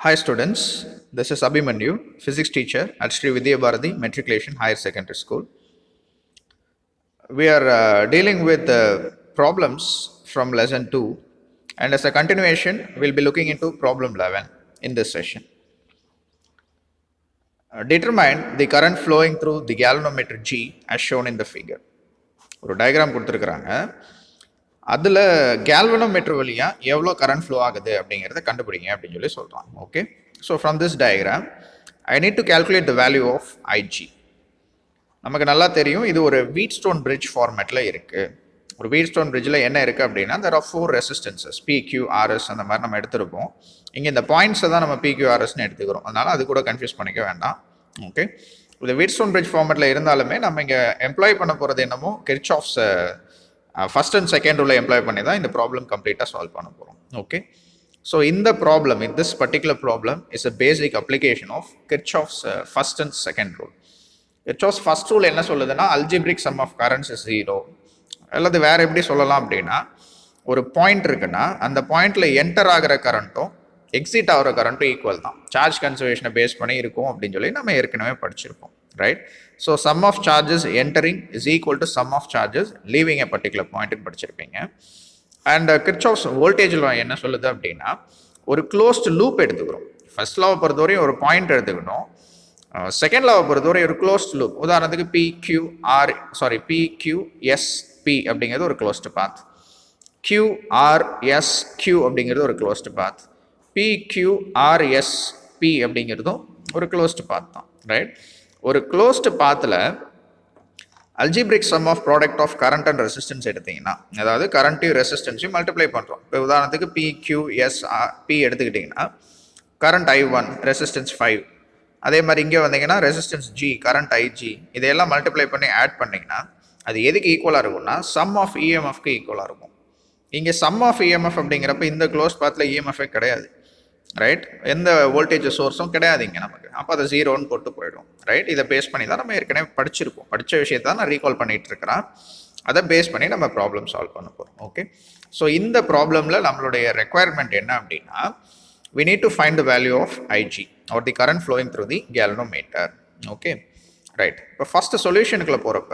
Hi students, this is Abhimanyu, physics teacher at Sri Vidya Bharati Matriculation Higher Secondary School. We are dealing with problems from lesson 2, and as a continuation, we'll be looking into problem 11 in this session. Determine the current flowing through the galvanometer G as shown in the figure. ஒரு diagram கொடுத்துருக்குறாங்க, அதில் galvanometer வழியாக எவ்வளோ current flow ஆகுது அப்படிங்கிறத கண்டுபிடிங்க அப்படின்னு சொல்லி சொல்கிறாங்க. Okay, so from this diagram I need to calculate the value of IG. நமக்கு நல்லா தெரியும், இது ஒரு வீட்ஸ்டோன் பிரிட்ஜ் ஃபார்மேட்டில் இருக்குது. ஒரு வீட்ஸ்டோன் பிரிட்ஜில் என்ன இருக்குது அப்படின்னா, தெர் ஆர் 4 ரெசிஸ்டன்சஸ் PQRS அந்த மாதிரி நம்ம எடுத்துருப்போம். இங்கே இந்த பாயிண்ட்ஸை தான் நம்ம PQRSன்னு எடுத்துக்கிறோம், அதனால் அது கூட கன்ஃபியூஸ் பண்ணிக்க வேண்டாம். ஓகே, இந்த வீட்ஸ்டோன் பிரிட்ஜ் ஃபார்மேட்டில் இருந்தாலுமே நம்ம இங்கே எம்ப்ளாய் பண்ண போகிறது என்னமோ கிர்ச்சாஃப்ஸ் ஃபர்ஸ்ட் அண்ட் செகண்ட் ரூலை எம்ப்ளாய் பண்ணி தான் இந்த ப்ராப்ளம் கம்ப்ளீட்டாக சால்வ் பண்ண போகிறோம். ஓகே, ஸோ இந்த problem, in this particular problem is a basic application of Kirchhoff's first and second rule. Kirchhoff's first rule என்ன சொல்லுதுன்னா, algebraic sum of currents is 0. அல்லது வேறு எப்படி சொல்லலாம் அப்படின்னா, ஒரு பாயிண்ட் இருக்குன்னா அந்த பாயிண்ட்டில் என்டர் ஆகிற கரண்ட்டும் எக்ஸிட் ஆகிற கரண்ட்டும் ஈக்குவல் தான். சார்ஜ் கன்சர்வேஷனை பேஸ் பண்ணி இருக்கும் அப்படின்னு சொல்லி நம்ம ஏற்கனவே படிச்சிருப்போம், right? So sum of charges entering is equal to sum of charges leaving a particular பாயிண்ட்னு படிச்சிருப்பீங்க. அண்ட் கிர்ச்சாஃப்ஸ் வோல்டேஜ் லா என்ன சொல்லுது அப்படின்னா, ஒரு க்ளோஸ்டு லூப் எடுத்துக்கிறோம். ஃபர்ஸ்ட் லாவை பொறுத்தவரையும் ஒரு பாயிண்ட் எடுத்துக்கணும், செகண்ட் லாவை பொறுத்தவரை ஒரு க்ளோஸ்டு லூப். உதாரணத்துக்கு PQSP அப்படிங்கிறது ஒரு க்ளோஸ்டு பாத், QRSQ அப்படிங்கிறது ஒரு க்ளோஸ்டு பாத், PQRSP அப்படிங்கிறதும் ஒரு க்ளோஸ்டு பாத் தான், ரைட்? ஒரு க்ளோஸ்டு பாத்தில் algebraic sum of product of current and resistance எடுத்தீங்கன்னா, அதாவது கரண்ட்டையும் ரெசிஸ்டன்ஸையும் மல்டிப்ளை பண்ணுறோம். இப்போ உதாரணத்துக்கு PQSP எடுத்துக்கிட்டிங்கன்னா கரண்ட் I1, ரெசிஸ்டன்ஸ் 5. அதே மாதிரி இங்கே வந்தீங்கன்னா ரெசிஸ்டன்ஸ் G, கரண்ட் IG. இதையெல்லாம் மல்டிப்ளை பண்ணி ஆட் பண்ணிங்கன்னா அது எதுக்கு ஈக்குவலாக இருக்கும்னா சம் ஆஃப் EMFக்கு ஈக்குவலாக இருக்கும். இங்கே சம் ஆஃப் EMF அப்படிங்கிறப்ப இந்த க்ளோஸ் பாத்தில் EMFே கிடையாது, ரைட்? எந்த வோல்டேஜ் சோர்ஸும் கிடையாது இங்கே நமக்கு. அப்போ அதை 0ன்னு போட்டு போயிடும், ரைட்? இதை பேஸ் பண்ணி தான் நம்ம ஏற்கனவே படிச்சிருக்கோம். படித்த விஷயத்தை தான் நான் ரீகால் பண்ணிட்டு இருக்கிறேன். அதை பேஸ் பண்ணி நம்ம ப்ராப்ளம் சால்வ் பண்ண போகிறோம். ஓகே, ஸோ இந்த ப்ராப்ளமில் நம்மளுடைய ரெக்குவயர்மெண்ட் என்ன அப்படின்னா, we need to find the value of IG or the current flowing through the galvanometer. Okay, right? இப்போ ஃபர்ஸ்ட் சொல்யூஷனுக்குள்ள போகிறப்ப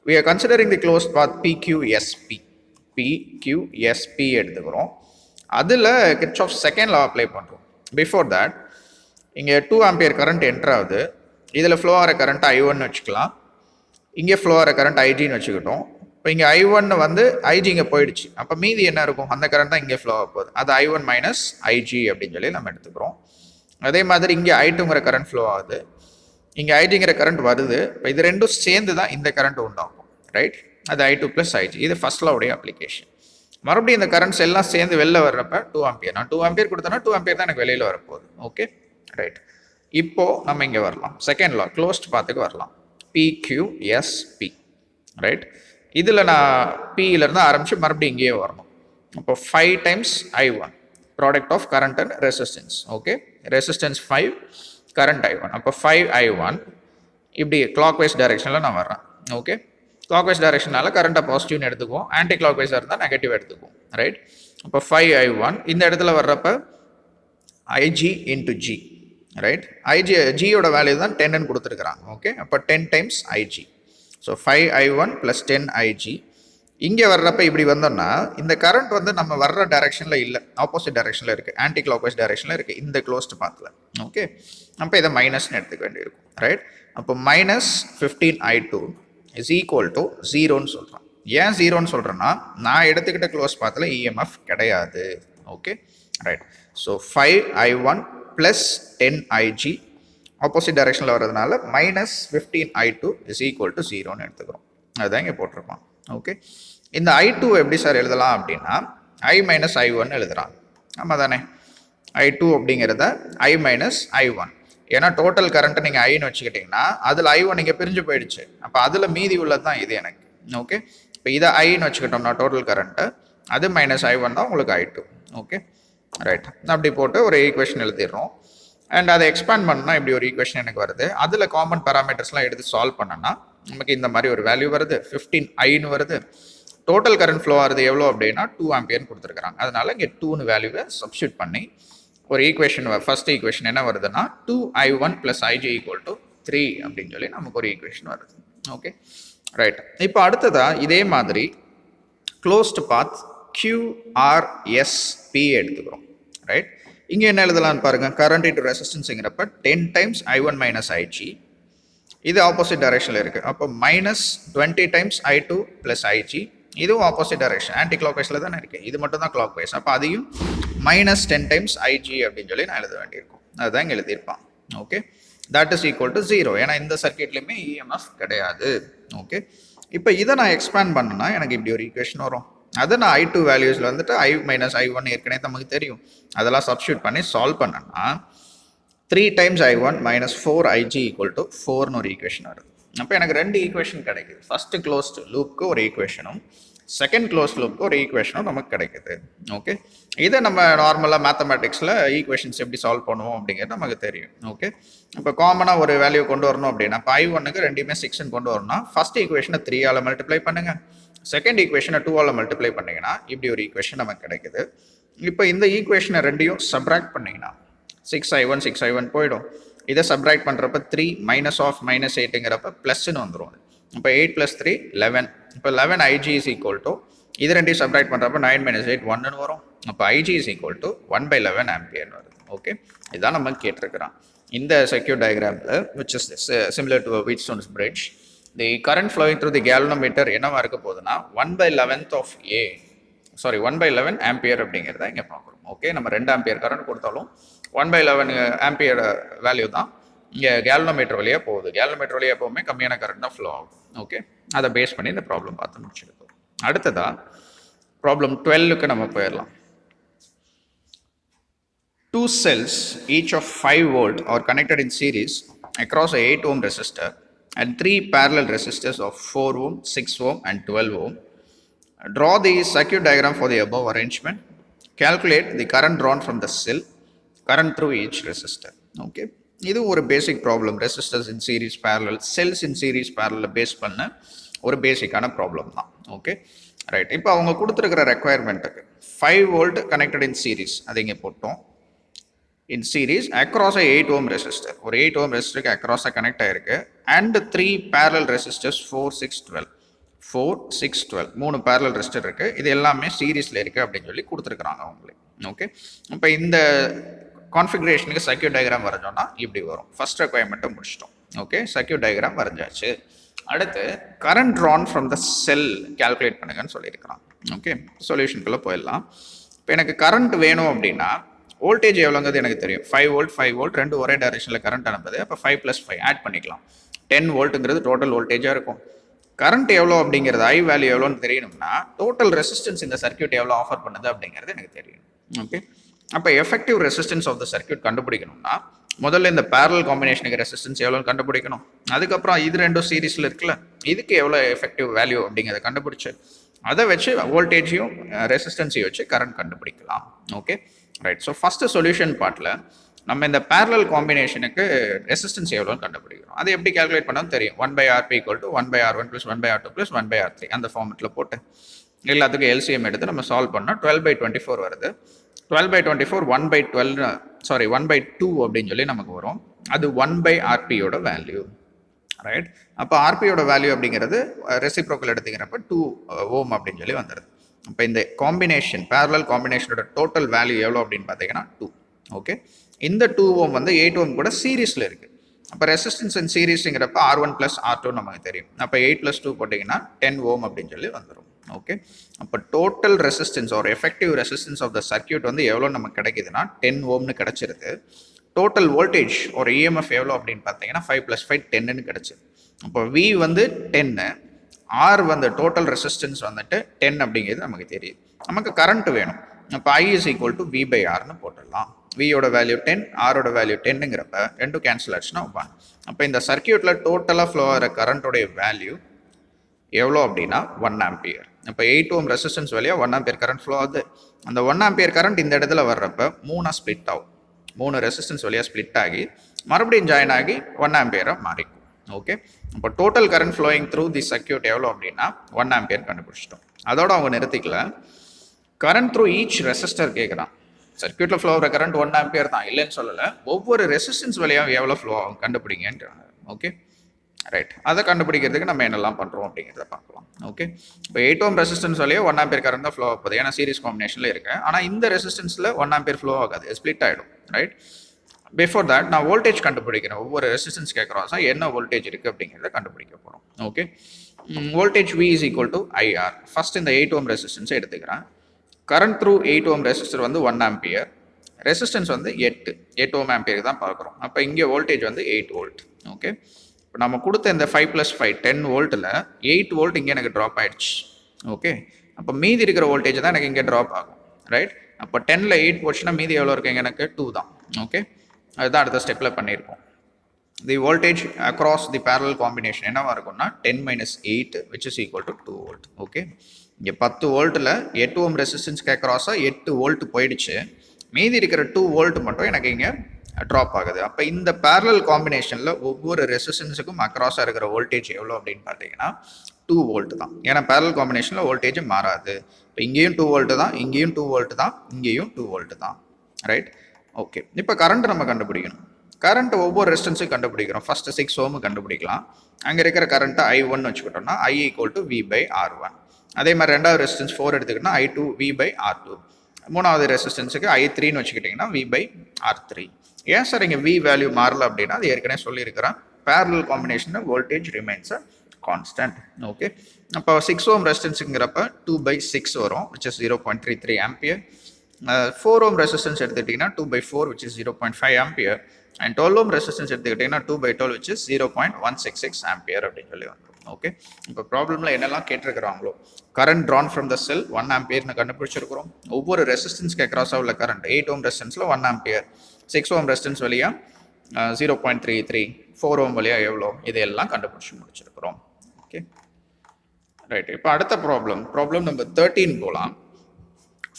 we are considering the closed path PQSP எடுத்துக்கிறோம். அதில் கிர்ச்சாஃப் செகண்ட் லா அப்ளை பண்ணுறோம். Before that இங்கே 2 ampere current enter ஆகுது. இதில் flow ஆகிற current I1 வச்சுக்கலாம், இங்கே ஃப்ளோ ஆகிற கரண்ட் IGன்னு வச்சுக்கிட்டோம். இப்போ இங்கே I1 வந்து IG இங்கே போயிடுச்சு, அப்போ மீதி என்ன இருக்கும், அந்த கரண்ட் தான் இங்கே ஃப்ளோ ஆக போகுது. அது I1 மைனஸ் IG அப்படின்னு சொல்லி நம்ம எடுத்துக்கிறோம். அதே மாதிரி இங்கே I2ங்கிற கரண்ட் ஃப்ளோ ஆகுது, இங்கே IGங்கிற கரண்ட் வருது. இப்போ இது ரெண்டும் சேர்ந்து தான் இந்த கரண்ட் உண்டாகும், ரைட்? அது I2 ப்ளஸ் IG. இது ஃபர்ஸ்ட் லாவுடைய அப்ளிகேஷன். மறுபடியும் இந்த கரண்ட்ஸ் எல்லாம் சேர்ந்து வெளில வர்றப்ப 2 ஆம்பியர், நான் 2 ஆம்பியர் கொடுத்தேன்னா 2 ஆம்பியர் தான் எனக்கு வெளியில் வரப்போகுது. Okay, right? இப்போது நம்ம இங்கே வரலாம், செகண்ட் லா க்ளோஸ்ட் பாத்துக்கு வரலாம், PQSP, ரைட்? இதில் நான் Pயிலேருந்து ஆரம்பித்து மறுபடியும் இங்கேயே வரணும். அப்போ 5 times I1 product of current and resistance. Okay, resistance 5, current I1. அப்போ 5I1 இப்படி கிளாக் வைஸ் டைரெக்ஷனில் நான் வர்றேன். ஓகே, கிளாக் வைஸ் டைரெக்ஷனால கரண்ட்டை பாசிட்டிவ்னு எடுத்துக்குவோம், ஆன்டி கிளாக் வைஸாக இருந்தால் நெகட்டிவ் எடுத்துக்குவோம், ரைட்? அப்போ 5I1 இந்த இடத்துல வர்றப்ப IG இன்ட்டு G, ரைட்? Gயோட வேல்யூ தான் 10ன்னு கொடுத்துருக்குறாங்க. ஓகே, அப்போ 10 times IG. So 5I1 plus 10IG. இங்கே வர்றப்ப இப்படி வந்தோம்னா இந்த கரண்ட் வந்து நம்ம வர்ற டைரெக்ஷனில் இல்லை, ஆப்போசிட் டைரெக்ஷனில் இருக்குது, ஆன்டி கிளாக் வைஸ் டைரெக்ஷனில் இருக்குது இந்த க்ளோஸ்டு பாத்தில். ஓகே, அப்போ இதை மைனஸ்ன்னு எடுத்துக்க வேண்டியிருக்கும், ரைட்? அப்போ minus 15I2 is equal to 0ன்னு சொல்கிறேன். ஏன் 0ன்னு சொல்கிறேன்னா, நான் எடுத்துக்கிட்ட க்ளோஸ் பாத்தில் EMF கிடையாது. Okay, right? So 5I1 plus 10IG opposite டைரெக்ஷனில் வர்றதுனால minus 15I2 is equal to 0ன்னு எடுத்துக்கிறோம். அதுதான் இங்கே போட்டிருப்பான். ஓகே, இந்த I2 எப்படி சார் எழுதலாம் அப்படின்னா, I மைனஸ் I1 எழுதுறான். ஆமாம் தானே? I2 அப்படிங்கிறத I மைனஸ் I1. ஏன்னா டோட்டல் கரண்ட்டை நீங்கள் ஐன்னு வச்சுக்கிட்டிங்கன்னா அதில் I1 இங்கே பிரிஞ்சு போயிடுச்சு, அப்போ அதில் மீதி உள்ளது தான் இது எனக்கு. ஓகே, இப்போ இதை ஐன்னு வச்சுக்கிட்டோம்னா டோட்டல் கரண்ட்டு, அது மைனஸ் I1 தான் உங்களுக்கு I2. Okay, right? அப்படி போட்டு ஒரு ஈக்குவேஷன் எழுதிடுறோம். அண்ட் அதை எக்ஸ்பேண்ட் பண்ணால் இப்படி ஒரு ஈக்குவேஷன் எனக்கு வருது. அதில் காமன் பேராமீட்டர்ஸ்லாம் எடுத்து சால்வ் பண்ணோன்னா நமக்கு இந்த மாதிரி ஒரு வேல்யூ வருது, 15Iன்னு வருது. டோட்டல் கரண்ட் ஃப்ளோ ஆகுது எவ்வளோ அப்படின்னா 2 ஆம்பியர்னு கொடுத்துருக்குறாங்க. அதனால இங்கே 2ன்னு வேல்யூவை சப்ஸ்டியூட் பண்ணி ஒரு ஈக்குவேஷன் ஃபர்ஸ்ட் ஈக்குவேஷன் என்ன வருதுன்னா 2i1 + ig = 3 அப்படின்னு சொல்லி நமக்கு ஒரு ஈக்குவேஷன் வருது. Okay right. இப்போ அடுத்ததா இதே மாதிரி க்ளோஸ்டு பாத் QRSP எடுத்துக்கிறோம். ரைட். இங்கே என்ன எழுதலாம்னு பாருங்க, கரண்ட் இன்டு ரெசிஸ்டன்ஸுங்கிறப்ப 10 டைம்ஸ் i1 - ig. இது ஆப்போசிட் டைரக்ஷனில் இருக்குது. அப்போ -20 டைம்ஸ் i2 + ig. இதுவும் ஆப்போசிட் டைரக்ஷன், ஆன்டி கிளாக் வைஸில் தானே இருக்குது. இது மட்டும் தான் கிளாக் வைஸ். அப்போ அதையும் -10 டைம்ஸ் ig அப்படின்னு சொல்லி நான் எழுத வேண்டியிருக்கும். அதுதான் இங்கே எழுதியிருப்பான். Okay, that is equal to 0. ஏன்னா இந்த சர்க்கியூட்லையுமே EMF கிடையாது. ஓகே, இப்போ இதை நான் எக்ஸ்பேண்ட் பண்ணேன்னா எனக்கு இப்படி ஒரு ஈக்குவேஷன் வரும். அதை நான் i2 வேல்யூஸில் வந்துட்டு i - i1 ஏற்கனவே நமக்கு தெரியும். அதெல்லாம் சப்ஸ்டியூட் பண்ணி சால்வ் பண்ணேன்னா 3 டைம்ஸ் i1 - 4ig = 4ன்னு ஒரு ஈக்குவேஷன் வருது. அப்போ எனக்கு 2 ஈக்குவேஷன் கிடைக்குது. ஃபஸ்ட்டு க்ளோஸ்டு லூப்புக்கு ஒரு ஈக்குவேஷனும் செகண்ட் க்ளோஸ் லூப்புக்கு ஒரு ஈக்குவேஷனும் நமக்கு கிடைக்குது. ஓகே, இதை நம்ம நார்மலாக மேத்தமேட்டிக்ஸில் ஈக்குவேஷன்ஸ் எப்படி சால்வ் பண்ணுவோம் அப்படிங்கிறது நமக்கு தெரியும். ஓகே, இப்போ காமனாக ஒரு வேல்யூ கொண்டு வரணும் அப்படின்னா இப்போ i1க்கு ரெண்டுமே 6ன்னு கொண்டு வரணும்னா ஃபஸ்ட் ஈக்குவேஷனை 3ஆல் மல்டிப்ளை பண்ணுங்க, செகண்ட் ஈக்குவேஷனை 2ஆல் மல்டிப்ளை பண்ணிங்கன்னா இப்படி ஒரு ஈக்குவேஷன் நமக்கு கிடைக்குது. இப்போ இந்த ஈக்குவேஷனை ரெண்டையும் சப்ராக்ட் பண்ணிங்கன்னா 6i1 6i1 போயிடும். இதை சப்ராக்ட் பண்ணுறப்ப 3 -8ங்கிறப்ப ப்ளஸ்ன்னு வந்துடும். இப்போ 8 + 3 11. இப்போ 11 ig = இது ரெண்டையும் சப்ராக்ட் பண்ணுறப்ப 9 - 8 1ன்னு வரும். அப்போ ig = 1/11 ஆம்பியர் வருது. ஓகே, இதுதான் நம்ம கேட்டிருக்கிறோம் இந்த circuit டயக்ராமில், which is similar to a Wheatstone's bridge. The current flowing through the galvanometer என்னவா இருக்க போகுதுன்னா 1/11 ஆம்பியர் அப்படிங்கிறத இங்கே பார்க்குறோம். ஓகே, நம்ம 2 ஆம்பியர் கரண்ட் கொடுத்தாலும் 1/11 ஆம்பியர் வேல்யூ தான் இங்கே கேல்வனோமீட்டர் வழியாக போகுது. கேல்வனோமீட்டர் வழியாக எப்போவுமே கம்மியான கரண்ட் தான் ஃப்ளோ ஆகும். ஓகே, அதை பேஸ் பண்ணி இந்த ப்ராப்ளம் பார்த்து முடிச்சிருக்கோம். அடுத்ததா ப்ராப்ளம் 12க்கு நம்ம போயிடலாம். 2 cells each of 5 volt are connected in series across a 8 ohm resistor and 3 parallel resistors of 4 ohm, 6 ohm and 12 ohm. Draw the circuit diagram for the above arrangement. Calculate the current drawn from the cell, current through each resistor. Okay, இது ஒரு basic problem. Resistors in series parallel, cells in series பேரலில் base பண்ண ஒரு பேசிக்கான problem தான். Okay right. இப்போ அவங்க கொடுத்துருக்கிற ரெக்குயர்மெண்ட்டுக்கு 5 volt கனெக்டட் இன் சீரீஸ் அது இங்கே போட்டோம். In series across 8 ohm resistor, ஒரு 8 ohm ரெசிஸ்டருக்கு அக்ராஸாக கனெக்ட் ஆகிருக்கு. And 3 parallel resistors 4, 6, 12 3 parallel resistor இருக்குது. இது எல்லாமே சீரீஸில் இருக்குது அப்படின்னு சொல்லி கொடுத்துருக்குறாங்க அவங்களுக்கு. ஓகே, இப்போ இந்த கான்ஃபிகரேஷனுக்கு சர்க்யூட் டயக்ராம் வரைஞ்சோன்னா இப்படி வரும். ஃபர்ஸ்ட் ரெக்குயர்மெண்ட்டை முடிச்சிட்டோம். ஓகே, சர்க்யூட் டயக்ராம் வரைஞ்சாச்சு. அடுத்து current drawn from the cell calculate பண்ணுங்கன்னு சொல்லியிருக்கிறான். ஓகே, சொல்யூஷனுக்குள்ளே போயிடலாம். இப்போ எனக்கு கரண்ட் வேணும் அப்படின்னா வோல்டேஜ் எவ்வளோங்கிறது எனக்கு தெரியும். 5 volt ரெண்டு ஒரே டைரக்ஷனில் கரண்ட் அனுப்புது. அப்போ 5 + 5 ஆட் பண்ணிக்கலாம். 10 voltங்கிறது டோட்டல் வோல்டேஜாக இருக்கும். கரண்ட் எவ்வளோ அப்படிங்கிறது ஐ வேல்யூ எவ்வளோன்னு தெரியணும்னா டோட்டல் ரெசிஸ்டன்ஸ் இந்த சர்க்யூட் எவ்வளோ ஆஃபர் பண்ணுது அப்படிங்கிறது எனக்கு தெரியும். ஓகே, அப்போ effective resistance of the circuit கண்டுபிடிக்கணும்னா முதல்ல இந்த பேரலல் காம்பினேஷனுக்கு ரெசிஸ்டன்ஸ் எவ்வளோன்னு கண்டுபிடிக்கணும். அதுக்கப்புறம் இது ரெண்டும் சீரீஸில் இருக்குல்ல, இதுக்கு எவ்வளோ எஃபெக்டிவ் வேல்யூ அப்படிங்கிறத கண்டுபிடிச்சு அதை வச்சு வோல்டேஜையும் ரெசிஸ்டன்ஸையும் வச்சு கரண்ட் கண்டுபிடிக்கலாம். Okay right. So first solution பார்ட்டில் நம்ம இந்த பேரலல் காம்பினேஷனுக்கு ரெசிஸ்டன்ஸ் எவ்வளோன்னு கண்டுபிடிக்கிறோம். அதை எப்படி கால்குலேட் பண்ணாலும் தெரியும். 1/Rp = 1/R1 + 1/R2 + 1/R3 அந்த ஃபார்மெட்டில் போட்டு எல்லாத்துக்கும் எல்சிஎம் எடுத்து நம்ம சால்வ் பண்ணால் 12/24 வருது. 12/24 1/2 அப்படின்னு சொல்லி நமக்கு வரும். அது 1/Rpயோட வேல்யூ. ரைட். அப்போ ஆர்பியோட வேல்யூ அப்படிங்கிறது ரெசிப்ரோக்கல் எடுத்துக்கிறப்ப 2 ohm அப்படின்னு சொல்லி வந்துடுது. இப்போ இந்த காம்பினேஷன் பேரலல் காம்பினேஷனோட டோட்டல் வேல்யூ எவ்வளோ அப்படின்னு பார்த்தீங்கன்னா 2. ஓகே, இந்த 2 ohm வந்து 8 ohm கூட சீரீஸில் இருக்குது. அப்போ ரெசிஸ்டன்ஸ் இன் சீரீஸுங்கிறப்ப R1 + R2 நமக்கு தெரியும். அப்போ 8 + 2 போட்டிங்கன்னா 10 ohm அப்படின்னு சொல்லி வந்துடும். ஓகே, அப்போ டோட்டல் ரெசிஸ்டன்ஸ் ஒரு effective resistance of the circuit வந்து எவ்வளோ நமக்கு கிடைக்குதுன்னா 10 ohmனு கிடச்சிருது. டோட்டல் வோல்டேஜ் ஒரு இஎம்எஃப் எவ்வளோ அப்படின்னு பார்த்தீங்கன்னா 5 + 5 10ன்னு கிடச்சிது. அப்போ V வந்து 10, R வந்து டோட்டல் ரெசிஸ்டன்ஸ் வந்துட்டு 10 அப்படிங்கிறது நமக்கு தெரியுது. நமக்கு கரண்ட் வேணும். அப்போ I = V/Rன்னு போட்டுடலாம். வியோட வேல்யூ 10, ஆரோட வேல்யூ 10ங்கிறப்ப ரெண்டும் கேன்சல் ஆச்சுன்னா 1. அப்போ இந்த சர்க்யூட்டில் டோட்டலாக ஃப்ளோ ஆகிற கரண்ட்டோடைய வேல்யூ எவ்வளோ அப்படின்னா 1 ஆம்பியர். இப்போ 8 ohm ரெசிஸ்டன்ஸ் வழியாக 1 ஆம்பியர் கரண்ட் ஃப்ளோ ஆகுது. அந்த 1 ஆம்பியர் கரண்ட் இந்த இடத்துல வர்றப்ப 3 ஸ்ப்ளிட் ஆகும். 3 ரெசிஸ்டன்ஸ் வழியாக ஸ்ப்ளிட் ஆகி மறுபடியும் ஜாயின் ஆகி 1 ஆம்பியராக மாறிக்கும். ஓகே, இப்போ total current flowing through the circuit எவ்வளோ அப்படின்னா 1 ஆம்பியர் கண்டுபிடிச்சிட்டோம். அதோட அவங்க நிறுத்திக்கல, கரண்ட் த்ரூ ஈச் ரெசிஸ்டர் கேட்குறான். சர்க்யூட்டில் ஃப்ளோ ஆகிற கரண்ட் 1 ஆம்பியர் தான், இல்லைன்னு சொல்லலை. ஒவ்வொரு ரெசிஸ்டன்ஸ் வழியாக எவ்வளோ ஃப்ளோ ஆகும் கண்டுபிடிங்கன்றாங்க. ஓகே ரைட், அதை கண்டுபிடிக்கிறதுக்கு நம்ம என்னெல்லாம் பண்ணுறோம் அப்படிங்கிறத பார்க்கலாம். ஓகே, இப்போ 8 ஓம் ரெசிஸ்டன்ஸ் வழியாக 1 ஆம்பியர் கரண்ட் தான் ஃப்ளோ ஆகுது, ஏன்னா சீரிஸ் காம்பினேஷனில் இருக்கு. ஆனால் இந்த ரெசிஸ்டன்ஸில் 1 ஆம்பியர் ஃப்ளோ ஆகாது, ஸ்ப்ளிட் ஆகிடும். ரைட், பிஃபோர் தட் நான் வோல்டேஜ் கண்டுபிடிக்கிறேன். ஒவ்வொரு ரெசிஸ்டன்ஸ் கேட்குறோம் என்ன வோல்டேஜ் இருக்குது அப்படிங்கிறத கண்டுபிடிக்க போகிறோம். Okay, voltage V is equal to IR. First இந்த 8 ஓம் ரெசிஸ்டன்ஸை எடுத்துக்கிறேன். கரண்ட் த்ரூ 8 ஓம் ரெசிஸ்டர் வந்து 1 ஆம்பியர், ரெசிஸ்டன்ஸ் வந்து 8 ஓம் ஆம்பியர் தான் பார்க்குறோம். அப்போ இங்கே வோல்டேஜ் வந்து 8 வோல்ட். ஓகே, இப்போ நம்ம கொடுத்த இந்த 5 + 5 10 வோல்ட்டில் 8 வோல்ட் இங்கே எனக்கு ட்ராப் ஆகிடுச்சு. ஓகே, அப்போ மீதி இருக்கிற வோல்டேஜ் தான் எனக்கு இங்கே ட்ராப் ஆகும். ரைட், அப்போ 10ல் 8 போச்சுன்னா மீதி எவ்வளோ இருக்குங்க, எனக்கு 2 தான். ஓகே, அதுதான் அடுத்த ஸ்டெப்பில் பண்ணியிருக்கோம். தி voltage across the parallel combination என்னவாக இருக்கும்னா 10 - 8 which is equal to 2 volt. Okay, இங்கே 10 வோல்ட்டில் 8 ஓம் ரெசிஸ்டன்ஸ்க்கு அக்ராஸாக 8 வோல்ட் போயிடுச்சு, மீதி இருக்கிற 2 வோல்ட் மட்டும் எனக்கு இங்கே ட்ராப் ஆகுது. அப்போ இந்த பேரலல் காம்பினேஷனில் ஒவ்வொரு ரெசிஸ்டன்ஸுக்கும் அக்ராஸாக இருக்கிற வோல்டேஜ் எவ்வளோ அப்படின்னு பார்த்தீங்கன்னா 2 வோல்ட் தான். ஏன்னா பேரலல் காம்பினேஷனில் வோல்டேஜ் மாறாது. இப்போ இங்கேயும் 2 வோல்ட் தான், இங்கேயும் 2 வோல்ட் தான், இங்கேயும் 2 வோல்ட் தான். ரைட், ஓகே, இப்போ கரண்ட் நம்ம கண்டுபிடிக்கணும். கரண்ட் ஒவ்வொரு ரெசிஸ்டன்ஸும் கண்டுபிடிக்கிறோம். ஃபர்ஸ்ட் 6 ஓம் கண்டுபிடிக்கலாம். அங்கே இருக்கிற கரண்ட்டை I1 வச்சுக்கிட்டோம்னா I = V/R1. அதே மாதிரி ரெண்டாவது ரெசிஸ்டன்ஸ் 4 எடுத்துக்கிட்டோம்னா I2 V/R2. மூணாவது ரெசிஸ்டன்ஸுக்கு I3 வச்சுக்கிட்டிங்கன்னா V/R3. ஏன் சார் இங்கே V வேல்யூ மாறல அப்படின்னா அது ஏற்கனவே சொல்லியிருக்கிறேன், பேரலல் காம்பினேஷனில் வோல்டேஜ் ரிமைன்ஸ் கான்ஸ்டன்ட். ஓகே, அப்போ 6 ஓம் ரெசிஸ்டன்ஸுங்கிறப்ப 2/6 வரும், which is 0.33 ampere. 4 ohm resistance எடுத்துக்கிட்டிங்கன்னா 2/4 which is 0.5 ampere. And 12 ohm resistance எடுத்துக்கிட்டிங்கன்னா 2/12 which is 0.166 ஆம்பியர் அப்படின்னு சொல்லி வந்துடும். ஓகே, இப்போ ப்ராப்ளமில் என்னெல்லாம் கேட்டிருக்கிறாங்களோ கரண்ட் ட்ரான் ஃப்ரம் த செல் 1 ஆம்பியர்னு கண்டுபிடிச்சிருக்கிறோம். ஒவ்வொரு ரெசிஸ்டன்ஸ்க்கு அக்ராஸாக உள்ள கரண்ட் 8 ஓம் ரெசிஸ்டன்ஸில் 1 ஆம்பியர், 6 ஓம் ரெசிஸ்டன்ஸ் வழியாக 0.33, 4 ஓம் வழியாக எவ்வளோ, இதையெல்லாம் கண்டுபிடிச்சி முடிச்சிருக்கிறோம். ஓகே ரைட், இப்போ அடுத்த ப்ராப்ளம் நம்பர் 13 போகலாம்.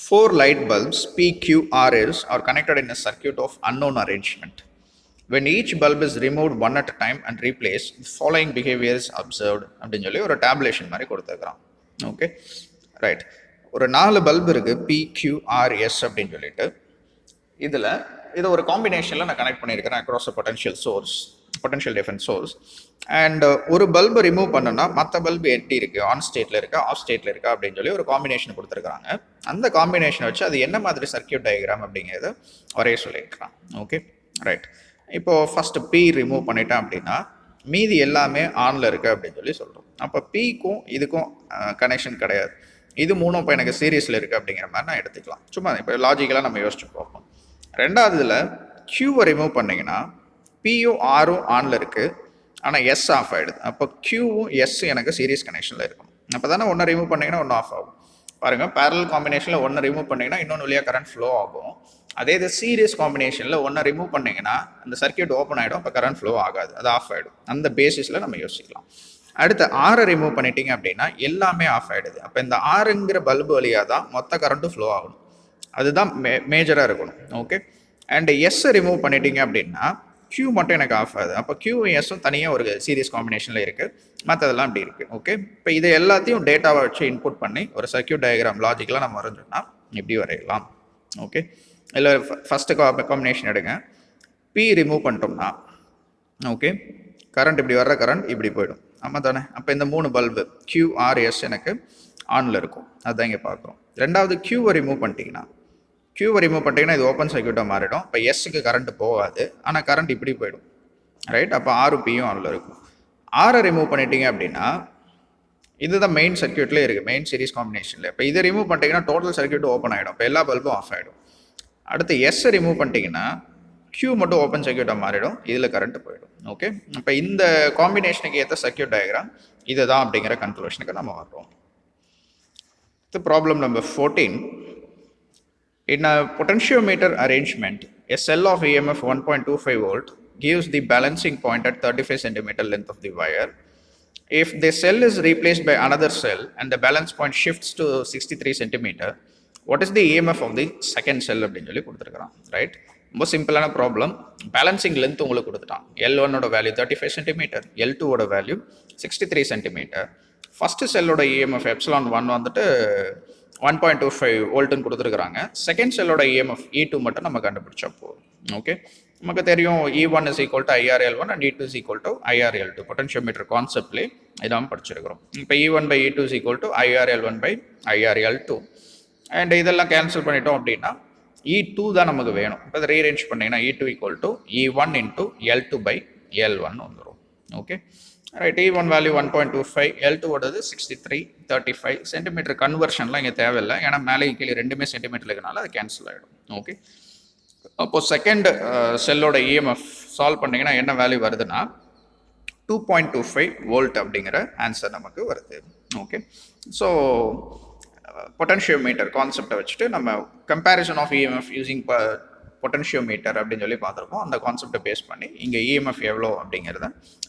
4 light bulbs PQRS are connected in a circuit of unknown arrangement. When each bulb is removed one at a time and replaced, the following behavior is observed அப்படின்னு சொல்லி ஒரு tabulation மாதிரி கொடுத்துருக்குறான். Okay right, ஒரு 4 bulb இருக்குது PQRS அப்படின்னு சொல்லிட்டு. இதை ஒரு காம்பினேஷனில் நான் கனெக்ட் பண்ணியிருக்கிறேன் across a potential difference source. And ஒரு பல்பை ரிமூவ் பண்ணோன்னா மற்ற பல்பு எப்படி இருக்குது, ஆன் ஸ்டேட்டில் இருக்கா, ஆஃப் ஸ்டேட்டில் இருக்கா அப்படின்னு சொல்லி ஒரு காம்பினேஷன் கொடுத்துருக்காங்க. அந்த காம்பினேஷனை வச்சு அது என்ன மாதிரி சர்க்கியூட் டயக்ராம் அப்படிங்கிறத வரைய சொல்லியிருக்கலாம். ஓகே ரைட், இப்போது ஃபஸ்ட்டு P ரிமூவ் பண்ணிட்டேன் அப்படின்னா மீதி எல்லாமே ஆனில் இருக்குது அப்படின்னு சொல்லி சொல்கிறோம். அப்போ Pக்கும் இதுக்கும் கனெக்ஷன் கிடையாது, இது மூணும் இப்போ எனக்கு சீரீஸில் இருக்குது அப்படிங்கிற மாதிரி நான் எடுத்துக்கலாம். சும்மா இப்போ லாஜிக்கலாக நம்ம யோசிச்சு பார்ப்போம். ரெண்டாவது இதில் Qவை ரிமூவ் பண்ணிங்கன்னா Pயும் Rயும் ஆனில் இருக்குது, ஆனால் S ஆஃப் ஆகிடுது. அப்போ Qவும் S எனக்கு சீரீஸ் கனெக்ஷனில் இருக்கும். அப்போ தானே ஒன்று ரிமூவ் பண்ணிங்கன்னா ஒன்று ஆஃப் ஆகும். பாருங்கள், பேரலல் காம்பினேஷனில் ஒன்று ரிமூவ் பண்ணிங்கன்னா இன்னொன்று வழியாக கரண்ட் ஃப்ளோ ஆகும். அதே இது சீரியஸ் காம்பினேஷனில் ஒன்று ரிமூவ் பண்ணிங்கன்னா அந்த சர்க்கியூட் ஓப்பன் ஆகிடும், அப்போ கரண்ட் ஃப்ளோ ஆகாது, அது ஆஃப் ஆகிடும். அந்த பேசிஸில் நம்ம யோசிக்கலாம். அடுத்து ஆரை ரிமூவ் பண்ணிட்டீங்க அப்படின்னா எல்லாமே ஆஃப் ஆகிடுது. அப்போ இந்த ஆறுங்கிற பல்பு வழியாக தான் மொத்த கரண்ட்டும் ஃப்ளோ ஆகணும், அதுதான் மேஜராக இருக்கணும். ஓகே, அண்ட் எஸ்ஸை ரிமூவ் பண்ணிட்டீங்க அப்படின்னா Q மட்டும் எனக்கு ஆஃப் ஆகுது. அப்போ Qவும் எஸ்ஸும் தனியாக ஒரு சீரியஸ் காம்பினேஷனில் இருக்குது, மற்றதெல்லாம் அப்படி இருக்குது. ஓகே, இப்போ இதை எல்லாத்தையும் டேட்டாவை வச்சு இன்புட் பண்ணி ஒரு சர்க்கியூட் டயக்ராம் லாஜிக்கலாக நம்ம வரைஞ்சோம்னா இப்படி வரையலாம். ஓகே, இல்லை ஃபஸ்ட்டு காம்பினேஷன் எடுங்க, P ரிமூவ் பண்ணிட்டோம்னா ஓகே கரண்ட் இப்படி வர்ற கரண்ட் இப்படி போயிடும். ஆமாம் தானே? அப்போ இந்த 3 பல்பு QRS எனக்கு ஆனில் இருக்கும், அதுதான் இங்கே பார்க்குறோம். ரெண்டாவது Qவை ரிமூவ் பண்ணிட்டீங்கன்னா இது ஓப்பன் சர்க்கியூட்டாக மாறிடும். இப்போ எஸ்ஸுக்கு கரண்ட் போகாது, ஆனால் கரண்ட் இப்படி போயிடும். ரைட், அப்போ P-யும் ஆனில் இருக்கும். ஆரை ரிமூவ் பண்ணிட்டீங்க அப்படின்னா இதுதான் மெயின் சர்க்கியூட்லேயே இருக்குது, மெயின் சீரிஸ் காம்பினேஷனில். இப்போ இதை ரிமூவ் பண்ணிட்டீங்கன்னா டோட்டல் சர்க்கியூட் ஓப்பன் ஆகிடும், இப்போ எல்லா பல்பும் ஆஃப் ஆகிடும். அடுத்து எஸ்ஸை ரிமூவ் பண்ணிட்டீங்கன்னா Q மட்டும் ஓப்பன் சர்க்கியூட்டாக மாறிடும், இதில் கரண்ட் போயிடும். ஓகே, இப்போ இந்த காம்பினேஷனுக்கு ஏற்ற சர்க்கியூட் டயக்ராம் இதுதான் அப்படிங்கிற கன்க்ளூஷனுக்கு நம்ம வர்றோம். இது problem number 14. In a potentiometer arrangement, a cell of EMF 1.25 volt gives the balancing point at 35 cm length of the wire. If the cell is replaced by another cell and the balance point shifts to 63 cm, what is the EMF of the second cell அப்படின்னு சொல்லி கொடுத்துருக்குறான். Right, ரொம்ப சிம்பிளான problem. Balancing length உங்களுக்கு கொடுத்துட்டான். L1 value 35 cm, L2 value 63 cm. First செல்லோட EMF ε1 வந்துட்டு 1.25 வோல்ட்னு கொடுத்துருக்குறாங்க. Second செல்லோட EMF E2 மட்டும் நம்ம கண்டுபிடிச்சா போதும். ஓகே, நமக்கு தெரியும் E1 is equal to IRL1 and E2 is equal to IRL2. Potentiometer கான்செப்ட்லேயே இதான் படிச்சிருக்கிறோம். இப்போ E1 by E2 is equal to IRL1 by IRL2. And இதெல்லாம் கேன்சல் பண்ணிட்டோம் அப்படின்னா E2 தான் நமக்கு வேணும். இப்போ இதை ரீரேஞ்ச் பண்ணிங்கன்னா E2 equal to E1 into L2 by L1 வந்துடும். Okay, right. E1 value 1.25, L2 ஓடது 6335 சென்டிமீட்டர். கன்வர்ஷன்லாம் இங்கே தேவையில்லை, ஏன்னா மேலே கீழே ரெண்டுமே சென்டிமீட்டர் இருக்கனால அது கேன்சல் ஆகிடும். ஓகே, அப்போது செகண்ட் செல்லோட இஎம்எஃப் சால்வ் பண்ணிங்கன்னா என்ன வேல்யூ வருதுன்னா 2.25 வோல்ட் அப்படிங்கிற ஆன்சர் நமக்கு வருது. ஓகே, ஸோ பொட்டன்ஷியோமீட்டர் கான்செப்டை வச்சுட்டு நம்ம comparison of EMF using potentiometer அப்படின்னு சொல்லி பார்த்துருப்போம். அந்த கான்செப்டை பேஸ் பண்ணி இங்கே இஎம்எஃப் எவ்வளோ அப்படிங்கிறத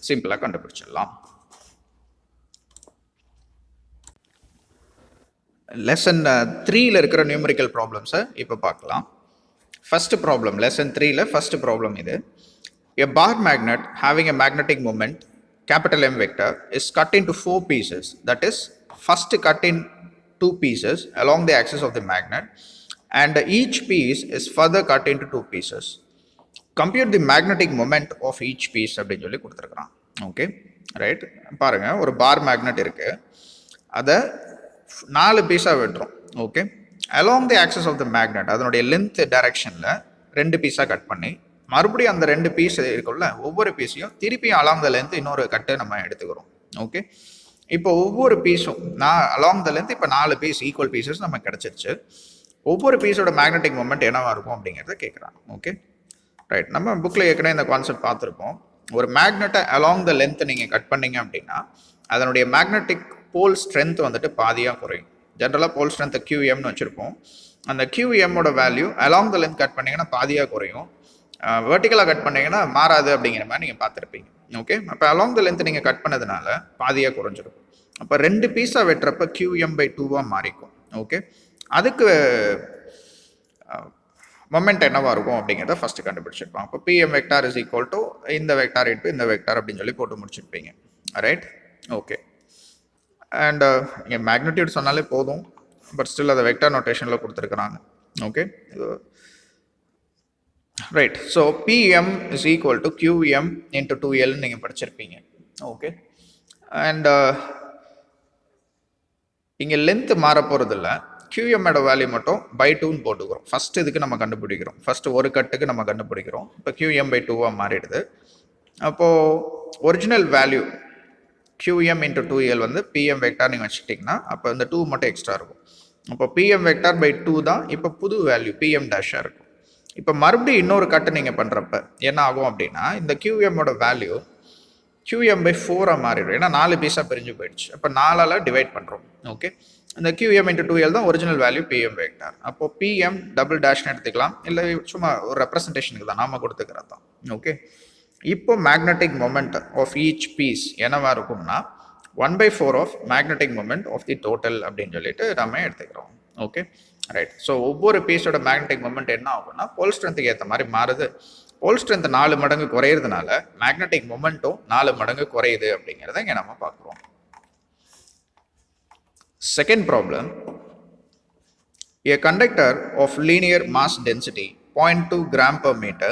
சிம்பிளாக கண்டுபிடிச்சிடலாம். லெசன் 3ல் இருக்கிற நியூமரிக்கல் ப்ராப்ளம்ஸை இப்போ பார்க்கலாம். ஃபர்ஸ்ட் ப்ராப்ளம், லெசன் 3ல ஃபர்ஸ்ட் ப்ராப்ளம் இது. A bar magnet having a magnetic moment capital M vector is cut into 4 pieces. That is, first cut in 2 pieces along the axis of the magnet, and each piece is further cut into 2 pieces. Compute the magnetic moment of each piece அப்படின்னு சொல்லி கொடுத்துருக்குறான். Okay, right. பாருங்க, ஒரு bar magnet இருக்கு, அதை 4 பீஸாக வெட்டுறோம். Okay, along the axis of the magnet, அதனுடைய length டைரக்ஷனில் 2 பீஸாக கட் பண்ணி மறுபடியும் அந்த 2 பீஸ் இருக்குல்ல, ஒவ்வொரு பீஸையும் திருப்பி அலாங் த லென்த் இன்னொரு கட்டை நம்ம எடுத்துக்கிறோம். ஓகே, இப்போ ஒவ்வொரு பீஸும் அலாங் த லென்த் இப்போ 4 பீஸ் ஈக்குவல் பீசஸ் நமக்கு கிடச்சிருச்சு. ஒவ்வொரு பீஸோட மேக்னெட்டிக் மொமெண்ட் என்னவா இருக்கும் அப்படிங்கிறத கேட்குறாங்க. Okay, right. நம்ம புக்கில் ஏற்கனவே இந்த கான்செப்ட் பார்த்துருப்போம். ஒரு மேக்னெட்டை அலாங் த லென்த் நீங்கள் கட் பண்ணீங்க அப்படின்னா அதனுடைய மேக்னெட்டிக் போல் ஸ்ட்ரென்த் வந்துட்டு பாதியாக குறையும். ஜென்ரலாக போல் ஸ்ட்ரென்த் QMனு வச்சுருப்போம். அந்த QMோட value along the length cut பண்ணிங்கன்னா பாதியாக குறையும், வெர்டிக்கலாக கட் பண்ணிங்கன்னா மாறாது அப்படிங்கிற மாதிரி நீங்கள் பார்த்துருப்பீங்க. ஓகே, அப்போ அலாங் த லென்த் நீங்கள் கட் பண்ணதுனால பாதியாக குறைஞ்சிருக்கும். அப்போ 2 பீஸாக வெட்டுறப்ப QM/2 மாறிக்கும். ஓகே, அதுக்கு மொமெண்ட் என்னவாக இருக்கும் அப்படிங்கிறத ஃபஸ்ட்டு கண்டுபிடிச்சிருப்பாங்க. இப்போ PM vector is equal to இந்த வெக்டார் இன்ட்டு இந்த வெக்டார் அப்படின்னு சொல்லி போட்டு முடிச்சிருப்பீங்க. ரைட். ஓகே, அண்ட் இங்கே மேக்னிடியூட் சொன்னாலே போதும், பட் ஸ்டில் அதை வெக்டார் நோட்டேஷனில் கொடுத்துருக்குறாங்க. Okay, right. So PM is equal to QM into 2L நீங்கள் படிச்சிருப்பீங்க. ஓகே, அண்ட் இங்கே லென்த்து மாற போகிறதில்ல, QMோட வேல்யூ மட்டும் by2ன்னு போட்டுக்கிறோம். ஃபர்ஸ்ட் இதுக்கு நம்ம கண்டுபிடிக்கிறோம், ஃபர்ஸ்ட் ஒரு கட்டுக்கு நம்ம கண்டுபிடிக்கிறோம். இப்போ QM/2 மாறிடுது. அப்போது original value QM into 2L வந்து PM வெக்டார் நீங்கள் வச்சுக்கிட்டிங்கன்னா அப்போ இந்த 2 மட்டும் எக்ஸ்ட்ரா இருக்கும். அப்போ PM வெக்டார்/2 தான் இப்போ புது வேல்யூ PM டேஷாக இருக்கும். இப்போ மறுபடியும் இன்னொரு கட்டு நீங்கள் பண்ணுறப்ப என்ன ஆகும் அப்படின்னா இந்த QMோட வேல்யூ QM/4 மாறிடும், ஏன்னா 4 பீஸாக பிரிஞ்சு போயிடுச்சு. அப்போ 4ஆல் டிவைட் பண்ணுறோம். ஓகே, இந்த QM இன்ட்டு 2L தான் ஒரிஜினல் வேல்யூ PM வெக்டார். அப்போது PM டபுள் டேஷ்னு எடுத்துக்கலாம், இல்லை சும்மா ஒரு ரெப்ரசன்டேஷனுக்கு தான் நாம கொடுத்துக்கிறது தான். ஓகே, இப்போ magnetic moment of each piece என்னவா இருக்கும்னா 1/4 of magnetic moment of the total அப்படின்னு சொல்லிட்டு நம்ம எடுத்துக்கிறோம். Okay, right. ஸோ ஒவ்வொரு பீஸோட மேக்னெட்டிக் மொமெண்ட் என்ன ஆகும்னா போல் ஸ்ட்ரென்த்துக்கு ஏற்ற மாதிரி மாறுது. போல் ஸ்ட்ரென்த் 4 மடங்கு குறையிறதுனால மேக்னெட்டிக் மொமெண்ட்டும் 4 மடங்கு குறையுது அப்படிங்கிறத இங்கே நம்ம பார்க்குறோம். Second problem, a conductor of linear mass density 0.2 gram per meter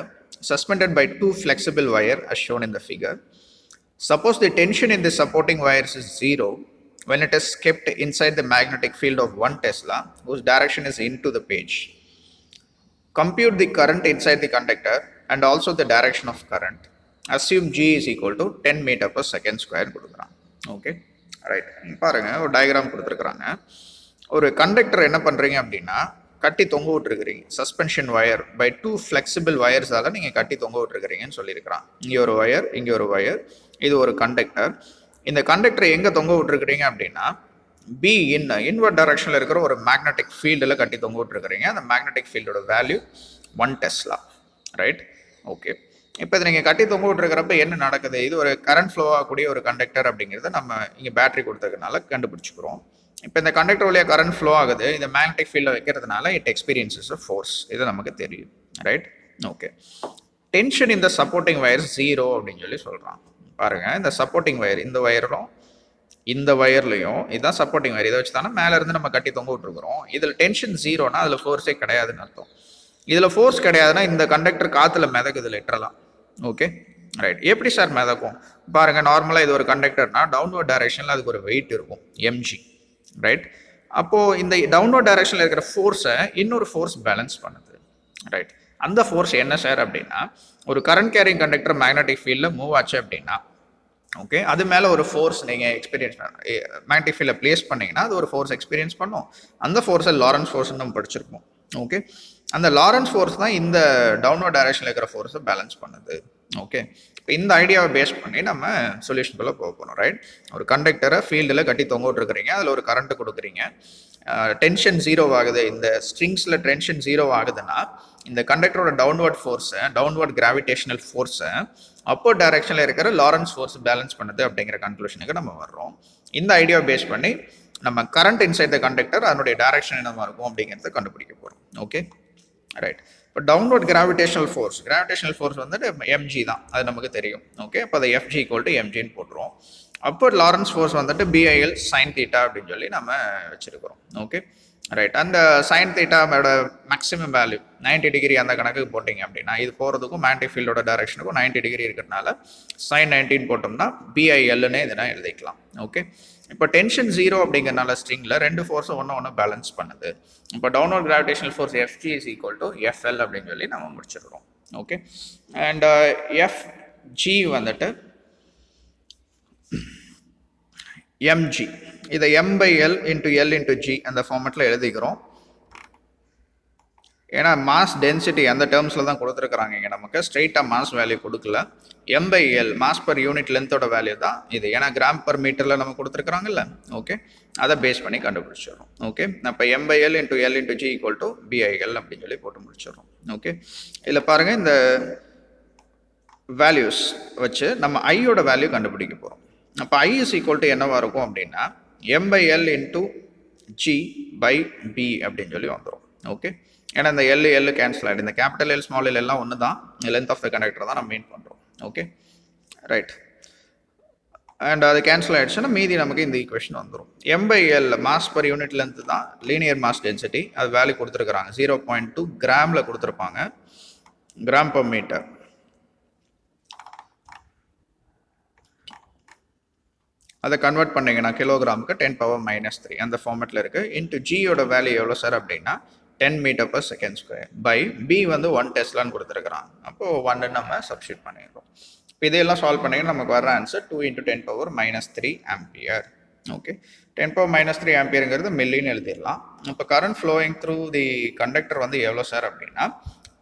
suspended by 2 flexible wires as shown in the figure. Suppose the tension in the supporting wires is 0 when it is kept inside the magnetic field of 1 Tesla whose direction is into the page. Compute the current inside the conductor and also the direction of current. Assume G is equal to 10 meter per second square கொடுக்குறான். Okay, right. பாருங்கள், ஒரு diagram கொடுத்துருக்குறாங்க. ஒரு conductor என்ன பண்ணுறீங்க அப்படின்னா கட்டி தொங்க விட்டுருக்கிறீங்க. சஸ்பென்ஷன் வயர் பை 2 ஃப்ளெக்சிபிள் வயர்ஸால் நீங்கள் கட்டி தொங்க விட்டுருக்கிறீங்கன்னு சொல்லியிருக்கிறான். இங்கே ஒரு வயர், இங்கே ஒரு வயர், இது ஒரு கண்டக்டர். இந்த கண்டக்டரை எங்கே தொங்க விட்டுருக்கிறீங்க அப்படின்னா B இன்வர்ட் டைரக்ஷனில் இருக்கிற ஒரு மேக்னெட்டிக் ஃபீல்டில் கட்டி தொங்க விட்டுருக்கிறீங்க. அந்த மேக்னெட்டிக் ஃபீல்டோட வேல்யூ 1 டெஸ்லா. ரைட். ஓகே, இப்போ இதை நீங்கள் கட்டி தொங்க விட்டுருக்கிறப்ப என்ன நடக்குது, இது ஒரு கரண்ட் ஃப்ளோ ஆகக்கூடிய ஒரு கண்டக்டர் அப்படிங்கிறத நம்ம இங்கே பேட்டரி கொடுத்ததுனால கண்டுபிடிச்சிக்கிறோம். இப்போ இந்த கண்டக்டர் வழியாக கரண்ட் ஃப்ளோ ஆகுது, இந்த மேக்னெட்டிக் ஃபீல்டில் வைக்கிறதுனால இட் எக்ஸ்பீரியன்ஸஸ் அ ஃபோர்ஸ், இது நமக்கு தெரியும். ரைட். ஓகே, டென்ஷன் இந்த சப்போர்ட்டிங் வயர் 0 அப்படின்னு சொல்லி சொல்கிறான். பாருங்கள், இந்த சப்போர்ட்டிங் வயர் இந்த வயரும் இந்த வயர்லையும் இதுதான் சப்போர்ட்டிங் வயர், இதை வச்சு தானே மேலே இருந்து நம்ம கட்டி தொங்க விட்டுருக்குறோம். இதில் டென்ஷன் ஜீரோனா அதில் ஃபோர்ஸே கிடையாதுன்னு அர்த்தம். இதில் ஃபோர்ஸ் கிடையாதுன்னா இந்த கண்டக்டர் காற்றுல மிதக்குது லிட்டரலாம். Okay right. எப்படி சார் மிதக்கும் பாருங்கள். நார்மலாக இது ஒரு கண்டக்டர்னா டவுன்வர்ட் டைரக்ஷனில் அதுக்கு ஒரு வெயிட் இருக்கும் எம்ஜி, ரைட். அப்போது இந்த டவுன்வர்ட் டைரக்ஷனில் இருக்கிற ஃபோர்ஸை இன்னொரு ஃபோர்ஸ் பேலன்ஸ் பண்ணுது, ரைட். அந்த ஃபோர்ஸ் என்ன சார் அப்படின்னா, ஒரு கரண்ட் கேரிங் கண்டக்டர் மேக்னெட்டிக் ஃபீல்டில் மூவ் ஆச்சு அப்படின்னா, ஓகே, அது மேலே ஒரு ஃபோர்ஸ் நீங்கள் எக்ஸ்பீரியன்ஸ் மேக்னெட்டிக் ஃபீல்டில் பிளேஸ் பண்ணிங்கன்னா அது ஒரு ஃபோர்ஸ் எக்ஸ்பீரியன்ஸ் பண்ணும். அந்த ஃபோர்ஸை லாரன்ஸ் ஃபோர்ஸ்ன்னு நம்ம படிச்சிருப்போம். ஓகே, அந்த லாரன்ஸ் ஃபோர்ஸ் தான் இந்த டவுன்வர்ட் டைரக்ஷனில் இருக்கிற ஃபோர்ஸை பேலன்ஸ் பண்ணுது. ஓகே, இப்போ இந்த ஐடியாவை பேஸ் பண்ணி நம்ம சொல்யூஷனுக்குள்ளே போக போகிறோம், ரைட். ஒரு கண்டக்டரை ஃபீல்டில் கட்டி தொங்க விட்டுருக்கிறீங்க, அதில் ஒரு கரண்ட் கொடுக்குறீங்க, டென்ஷன் ஜீரோ ஆகுது, இந்த ஸ்ட்ரிங்ஸில் டென்ஷன் ஜீரோ ஆகுதுன்னா இந்த கண்டக்டரோட டவுன்வர்ட் ஃபோர்ஸை, டவுன்வர்ட் கிராவிடேஷனல் ஃபோர்ஸை அப்போர்ட் டைரக்ஷனில் இருக்கிற லாரன்ஸ் ஃபோர்ஸ் பேலன்ஸ் பண்ணுது அப்படிங்கிற கன்க்ளூஷனுக்கு நம்ம வர்றோம். இந்த ஐடியாவை பேஸ் பண்ணி நம்ம கரண்ட் இன்சைட் த கண்டக்டர் அதனுடைய டைரக்ஷன் என்னவா இருக்கும் அப்படிங்கிறத கண்டுபிடிக்க போகிறோம். Okay right. இப்போ டவுன்வர்ட் கிராவிடேஷனல் ஃபோர்ஸ் வந்துட்டு எம்ஜி தான், அது நமக்கு தெரியும். ஓகே, அப்போ அதை எஃப்ஜி ஈக்குவல் டு எம்ஜின்னு போட்டுருவோம். அப்போர்ட் லாரன்ஸ் ஃபோர்ஸ் வந்துட்டு பிஐஎல் சைன் தீட்டா அப்படின்னு சொல்லி நம்ம வச்சிருக்கிறோம். Okay right. அந்த சைன் தீட்டாவோட மேக்ஸிமம் வேல்யூ 90 டிகிரி அந்த கணக்குக்கு போட்டிங்க அப்படின்னா இது போகிறதுக்கும் மேக்னெட்டிக் ஃபீல்டோட டைரக்ஷனுக்கும் 90 டிகிரி இருக்கிறதுனால சைன் 19 போட்டோம்னா பிஐஎல்னு இதெல்லாம் எழுதிக்கலாம். ஓகே, இப்போ டென்ஷன் ஜீரோ அப்படிங்கிறனால ஸ்ட்ரிங்கில் ரெண்டு ஃபோர்ஸும் ஒன்று பேலன்ஸ் பண்ணுது. இப்போ downward gravitational force FG is equal to FL அப்படின்னு சொல்லி நம்ம முடிச்சிடுறோம். ஓகே, அண்ட் எஃப்ஜி வந்துட்டு எம்ஜி, இதை M/L into L into G அந்த ஃபார்மெட்டில் எழுதிக்கிறோம். ஏன்னா மாஸ் டென்சிட்டி அந்த டேர்ம்ஸில் தான் கொடுத்துருக்குறாங்க. இங்கே நமக்கு ஸ்ட்ரெயிட்டாக மாஸ் வேல்யூ கொடுக்கல. M/L மாஸ் பர் யூனிட் லென்த்தோட வேல்யூ தான் இது, ஏன்னா கிராம் பர் மீட்டரில் நம்ம கொடுத்துருக்குறாங்கல்ல. ஓகே, அதை பேஸ் பண்ணி கண்டுபிடிச்சிடுறோம். ஓகே, அப்போ M/L into L into G equal to BIL அப்படின்னு சொல்லி போட்டு முடிச்சிடுறோம். ஓகே, இதில் பாருங்கள், இந்த வேல்யூஸ் வச்சு நம்ம ஐயோட வேல்யூ கண்டுபிடிக்க போகிறோம். அப்போ I இஸ் ஈக்குவல் டு என்னவாக இருக்கும் அப்படின்னா M/L into G by B அப்படின்னு சொல்லி வந்துடும். ஓகே, ஏன்னா இந்த L கேன்சல் ஆகிடும், இந்த கேபிட்டல் L ஸ்மால் L எல்லாம் ஒன்று தான், லென்த் ஆஃப் த கண்டக்டர் தான் நம்ம மீன் பண்ணுறோம். Okay right. அண்ட் அது கேன்சல் ஆகிடுச்சுன்னா மீதி நமக்கு இந்த ஈக்குவேஷன் வந்துடும். M/L mass per unit length தான் லீனியர் மாஸ் டென்சிட்டி, அது வேல்யூ கொடுத்துருக்குறாங்க 0.2 கிராமில் கொடுத்துருப்பாங்க, கிராம் பர் மீட்டர். அதை கன்வெர்ட் பண்ணிங்கன்னா கிலோகிராமுக்கு 10⁻³ அந்த ஃபார்மெட்டில் இருக்குது. இன்ட்டு ஜியோட வேல்யூ எவ்வளோ சார் அப்படின்னா 10 metre per second square by B வந்து 1 டெஸ்லான்னு கொடுத்துருக்குறாங்க. அப்போது 1 நம்ம சப்ஸ்டியூட் பண்ணிடுறோம். இப்போ இதையெல்லாம் சால்வ் பண்ணிங்கன்னா நமக்கு வர ஆன்சர் 2 × 10⁻³ ஆம்பியர். ஓகே, 10⁻³ ஆம்பியருங்கிறது மில்லின்னு எழுதிடலாம். இப்போ current flowing through the conductor வந்து எவ்வளோ சார் அப்படின்னா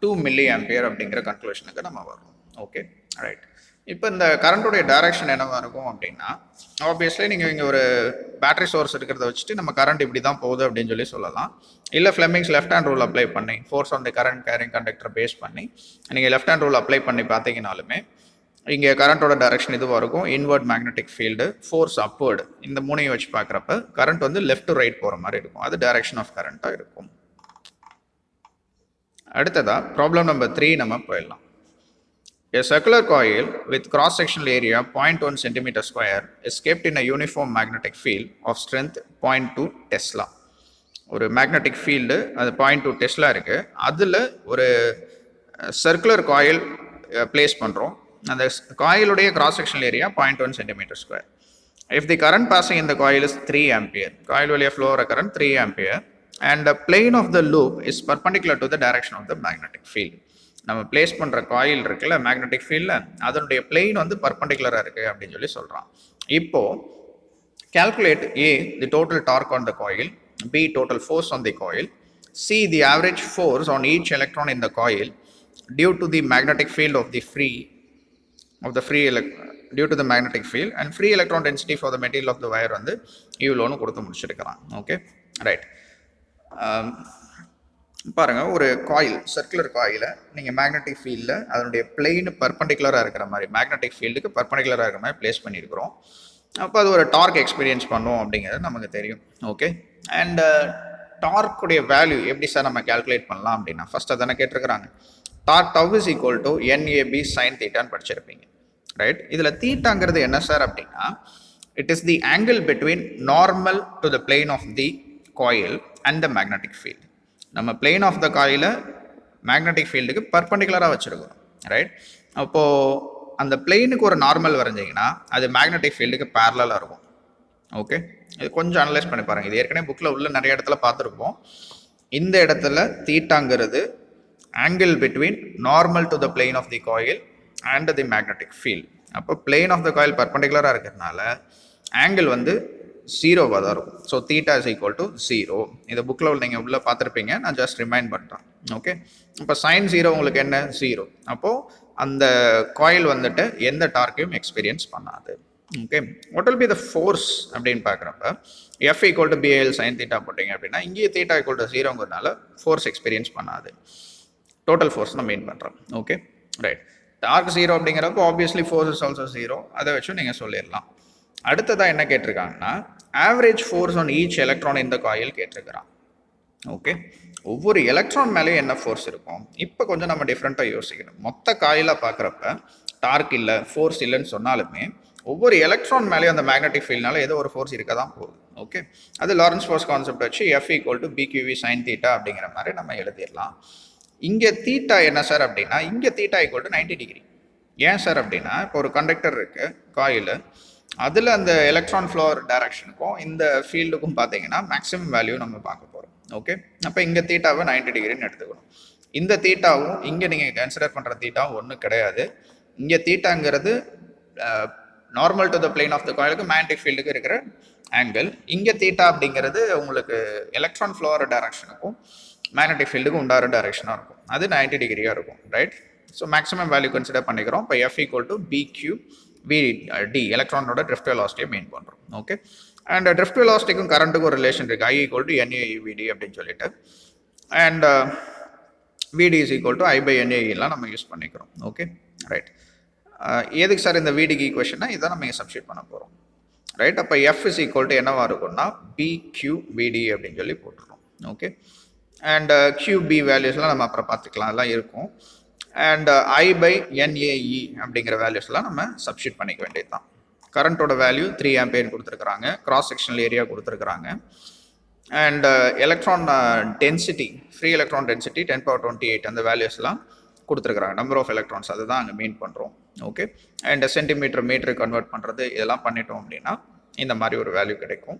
2 மில்லி ஆம்பியர் அப்படிங்கிற கன்க்ளூஷனுக்கு நம்ம வரோம். Okay right. இப்போ இந்த கரண்ட்டுடைய டைரக்ஷன் என்னவாக இருக்கும் அப்படின்னா, ஆப்வியஸ்லி நீங்கள் இங்கே ஒரு பேட்டரி சோர்ஸ் இருக்கிறத வச்சுட்டு நம்ம கரண்ட் இப்படி தான் போகுது அப்படின்னு சொல்லி சொல்லலாம். இல்லை Fleming's left hand rule apply பண்ணி force on the current carrying conductor base பண்ணி நீங்கள் லெஃப்ட் ஹேண்ட் ரூல் அப்ளை பண்ணி பார்த்தீங்கனாலுமே இங்கே கரண்ட்டோட டைரக்ஷன் இதுவாக இருக்கும். Inward magnetic field, force upward, இந்த மூணையும் வச்சு பார்க்குறப்ப கரண்ட் வந்து லெஃப்ட் டு ரைட் போகிற மாதிரி இருக்கும். அது டைரக்ஷன் ஆஃப் கரண்ட்டாக இருக்கும். அடுத்ததாக ப்ராப்ளம் நம்பர் 3 நம்ம போயிடலாம். A circular coil with cross-sectional area 0.1 centimeter square is kept in a uniform magnetic field of strength 0.2 Tesla. ஒரு மேக்னெட்டிக் ஃபீல்டு அது 0.2 டெஸ்லா இருக்குது. அதில் ஒரு சர்க்குலர் காயில் பிளேஸ் பண்ணுறோம். அந்த காயிலுடைய cross sectional area 0.1 centimeter square. If the current passing in the coil is 3 ampere, coil வழியாக flow ஆகிற current 3 ampere and the plane of the loop is perpendicular to the direction of the magnetic field. நம்ம place பண்ணுற coil இருக்குல்ல magnetic ஃபீல்டில், அதனுடைய plain வந்து பர்பண்டிகுலராக இருக்குது அப்படின்னு சொல்லி சொல்கிறான். இப்போது calculate A the total torque on the coil, B total force on the coil, C the average force on each electron in the coil due to the magnetic field of the free due to the magnetic field, and free electron density for the material of the wire வந்து இவ்வளோன்னு கொடுத்து முடிச்சிருக்கிறான். Okay right. பாருங்கள், ஒரு coil circular காயிலை நீங்கள் magnetic ஃபீல்டில் அதனுடைய plain பர்பண்டிகுலராக இருக்கிற மாதிரி மேக்னெட்டிக் ஃபீல்டுக்கு பர்பண்டிகுலராக இருக்கிற மாதிரி பிளேஸ் பண்ணியிருக்கிறோம். அப்போ அது ஒரு டார்க் எக்ஸ்பீரியன்ஸ் பண்ணும் அப்படிங்கிறது நமக்கு தெரியும். ஓகே, அண்ட் டார்க்குடைய வேல்யூ எப்படி சார் நம்ம கேல்குலேட் பண்ணலாம் அப்படின்னா, ஃபர்ஸ்ட் அதானே கேட்டிருக்கிறாங்க. Torque tau is equal to NAB sin θன்னு படிச்சிருப்பீங்க, ரைட். இதில் தீட்டாங்கிறது என்ன சார் அப்படின்னா It is the angle between normal to the plane of the coil and the magnetic field. நம்ம plane of the coil magnetic fieldக்கு பர்பண்டிகுலராக வச்சுருக்கோம், right? அப்போது அந்த பிளெயினுக்கு ஒரு நார்மல் வரைஞ்சிங்கன்னா அது மேக்னெட்டிக் ஃபீல்டுக்கு பேரலாக இருக்கும். ஓகே, இது கொஞ்சம் அனலைஸ் பண்ணி பாருங்கள். இது ஏற்கனவே புக்கில் உள்ள நிறைய இடத்துல பார்த்துருப்போம். இந்த இடத்துல தீட்டாங்கிறது angle between normal to the plane of the coil and the magnetic field. அப்போ பிளேன் ஆஃப் த காயில் பர்பண்டிகுலராக இருக்கிறதுனால ஆங்கிள் வந்து 0வாக தான் இருக்கும். So theta is equal to 0. இந்த புக்கில் நீங்கள் உள்ளே பார்த்துருப்பீங்க, நான் ஜஸ்ட் ரிமைண்ட் பண்ணுறேன். ஓகே, இப்போ சைன் 0 உங்களுக்கு என்ன? 0. அப்போது அந்த காயில் வந்துட்டு எந்த டார்க்கையும் எக்ஸ்பீரியன்ஸ் பண்ணாது. Okay, what will be the force அப்படின்னு பார்க்குறப்ப F equal to BAL sine theta போட்டிங்க அப்படின்னா இங்கேயே தீட்டா ஈக்குவல் டு 0ங்கிறதுனால ஃபோர்ஸ் எக்ஸ்பீரியன்ஸ் பண்ணாது. டோட்டல் ஃபோர்ஸ் நான் மெயின் பண்ணுறோம். Okay, right. டார்க் 0 அப்படிங்கிறப்போ ஆப்வியஸ்லி ஃபோர்ஸ் இஸ் ஆல்சோ 0. அதை வச்சு நீங்கள் சொல்லிடலாம். அடுத்ததாக என்ன கேட்டிருக்காங்கன்னா average force on each electron இந்த காயில் கேட்டிருக்கிறான். ஓகே, ஒவ்வொரு எலக்ட்ரான் மேலேயும் என்ன ஃபோர்ஸ் இருக்கும்? இப்போ கொஞ்சம் நம்ம டிஃப்ரெண்ட்டாக யோசிக்கணும். மொத்த காயிலாக பார்க்குறப்ப டார்க் இல்லை, ஃபோர்ஸ் இல்லைன்னு சொன்னாலுமே ஒவ்வொரு எலக்ட்ரான் மேலேயும் அந்த மேக்னெட்டிக் ஃபீல்ட்னால ஏதோ ஒரு ஃபோர்ஸ் இருக்க தான் போகுது. ஓகே, அது லாரன்ஸ் ஃபோர்ஸ் கான்செப்ட் வச்சு F equal to BQV sine theta அப்படிங்கிற மாதிரி நம்ம எழுதிடலாம். இங்கே தீட்டா என்ன சார் அப்படின்னா இங்கே தீட்டா ஈக்குவல் டு 90 டிகிரி. ஏன் சார் அப்படின்னா இப்போ ஒரு கண்டக்டர் இருக்குது காயில், அதில் அந்த எலக்ட்ரான் ஃப்ளோர் டைரக்ஷனுக்கும் இந்த ஃபீல்டுக்கும் பார்த்தீங்கன்னா மேக்ஸிமம் வேல்யூ நம்ம பார்க்க போகிறோம். ஓகே, அப்போ இங்கே தீட்டாவை 90 டிகிரின்னு எடுத்துக்கணும். இந்த தீட்டாவும் இங்கே நீங்கள் கன்சிடர் பண்ணுற தீட்டாவும் ஒன்றும் கிடையாது. இங்கே தீட்டாங்கிறது normal to the plane of the காயிலுக்கு மேக்னெட்டிக் ஃபீல்டுக்கு இருக்கிற ஆங்கிள். இங்கே தீட்டா அப்படிங்கிறது உங்களுக்கு எலக்ட்ரான் ஃப்ளோர் டைரக்ஷனுக்கும் மேக்னெட்டிக் ஃபீல்டுக்கு உண்டார டைரக்ஷனாக இருக்கும். அது 90 டிகிரியாக இருக்கும், right? So maximum value consider பண்ணிக்கிறோம். இப்போ எஃப் ஈக்குவல் டு பிக்யூ விடி எலக்ட்ரானோட ட்ரிஃப்ட் வெலாசிட்டியை மெயின் பண்ணுறோம். ஓகே, அண்ட் ட்ரிஃப்ட் வெலாசிட்டிக்கும் கரண்ட்டுக்கும் ஒரு ரிலேஷன் இருக்குது, ஐ ஈக்குவல் டு என்ஏஇவிடி அப்படின்னு சொல்லிட்டு. And VD is equal to I by என்ஏஇலாம் நம்ம யூஸ் பண்ணிக்கிறோம். Okay, right. எதுக்கு சார் இந்த விடிக்கு ஈக்குவேஷன்னா இதை நம்ம இங்கே சப்ஸ்டியூட் பண்ண போகிறோம், ரைட்? அப்போ எஃப் இஸ் ஈக்குவல் டு என்னவாக இருக்கும்னா பிக்யூ விடி அப்படின்னு சொல்லி போட்டுருவோம். ஓகே, அண்ட் கியூபி வேல்யூஸ்லாம் நம்ம அப்புறம் பார்த்துக்கலாம், அதெல்லாம் இருக்கும். அண்ட் ஐ பை என்ஏஇ அப்படிங்கிற வேல்யூஸ்லாம் நம்ம சப்ஸ்டியூட் பண்ணிக்க வேண்டியது தான். கரண்ட்டோட வேல்யூ 3 ஆம்பியர் கொடுத்துருக்குறாங்க, கிராஸ் செக்ஷனல் ஏரியா கொடுத்துருக்குறாங்க. And electron density, free electron density 10^28 அந்த வேல்யூஸ்லாம் கொடுத்துருக்குறாங்க. நம்பர் ஆஃப் எலக்ட்ரான்ஸ் அதை தான் அங்கே மெயின் பண்ணுறோம். ஓகே, அண்ட் சென்டிமீட்டர் மீட்டருக்கு கன்வெர்ட் பண்ணுறது இதெல்லாம் பண்ணிட்டோம் அப்படின்னா இந்த மாதிரி ஒரு வேல்யூ கிடைக்கும்.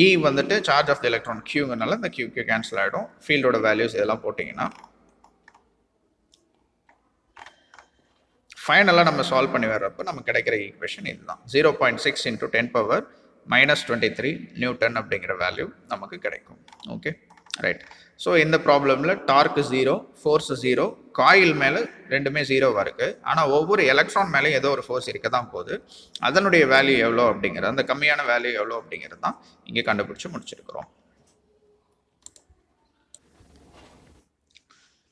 இ வந்துட்டு சார்ஜ் ஆஃப் த எலக்ட்ரான் கியூங்கிறனால இந்த கியூ கேன்சல் ஆகிடும். ஃபீல்டோட வேல்யூஸ் இதெல்லாம் போட்டிங்கன்னா ஃபைனலாக நம்ம சால்வ் பண்ணி வர்றப்போ நமக்கு கிடைக்கிற ஈக்குவேஷன் இதுதான். 0.6 × 10⁻⁻23 நியூட்டன் அப்படிங்கிற வேல்யூ நமக்கு கிடைக்கும். Okay, right. ஸோ இந்த ப்ராப்ளமில் டார்க் 0, ஃபோர்ஸ் 0, காயில் மேலே ரெண்டுமே 0வாக இருக்குது. ஆனால் ஒவ்வொரு எலக்ட்ரான் மேலே ஏதோ ஒரு ஃபோர்ஸ் இருக்க தான் போகுது. அதனுடைய வேல்யூ எவ்வளோ அப்படிங்கிறது, அந்த கம்மியான வேல்யூ எவ்வளோ அப்படிங்கிறது தான் இங்கே கண்டுபிடிச்சி முடிச்சிருக்கிறோம்.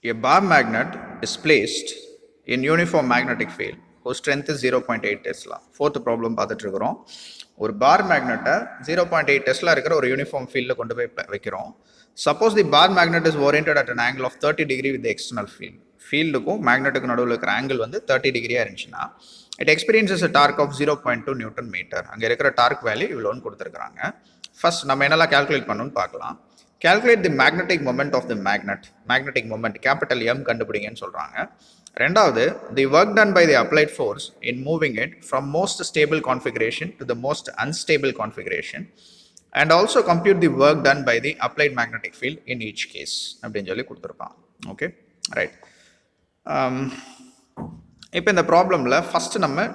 A bar magnet is placed in uniform magnetic field whose strength is 0.8 Tesla. Fourth problem பார்த்துட்டு இருக்கிறோம். ஒரு பார் மேக்னெட்டை 0.8 டெஸ்லா இருக்கிற ஒரு யூனிஃபார்ம் ஃபீல்டில் கொண்டு போய் வைக்கிறோம். Suppose the bar magnet is oriented at an angle of 30 degree with external field. ஃபீல்டுக்கும் மேக்னெட்டுக்கு நடுவில் இருக்கிற ஆங்கிள் வந்து 30 டிகிரியாக இருந்துச்சுன்னா it experiences a torque of 0.2 newton metre. அங்கே இருக்கிற டார்க் வேல்யூ இவ்வளோன்னு கொடுத்துருக்காங்க. ஃபர்ஸ்ட் நம்ம என்னெல்லாம் கால்குலேட் பண்ணணும்னு பார்க்கலாம். Calculate the magnetic moment of the magnet. Magnetic moment capital M கண்டுபிடிங்கன்னு சொல்கிறாங்க. ரெண்டாவது, the work done by the applied force in moving it from most stable configuration to the most unstable configuration, and also compute the work done by the applied magnetic field in each case அப்படின்னு சொல்லி கொடுத்துருப்பான். Okay, right. இப்போ இந்த ப்ராப்ளமில் first நம்ம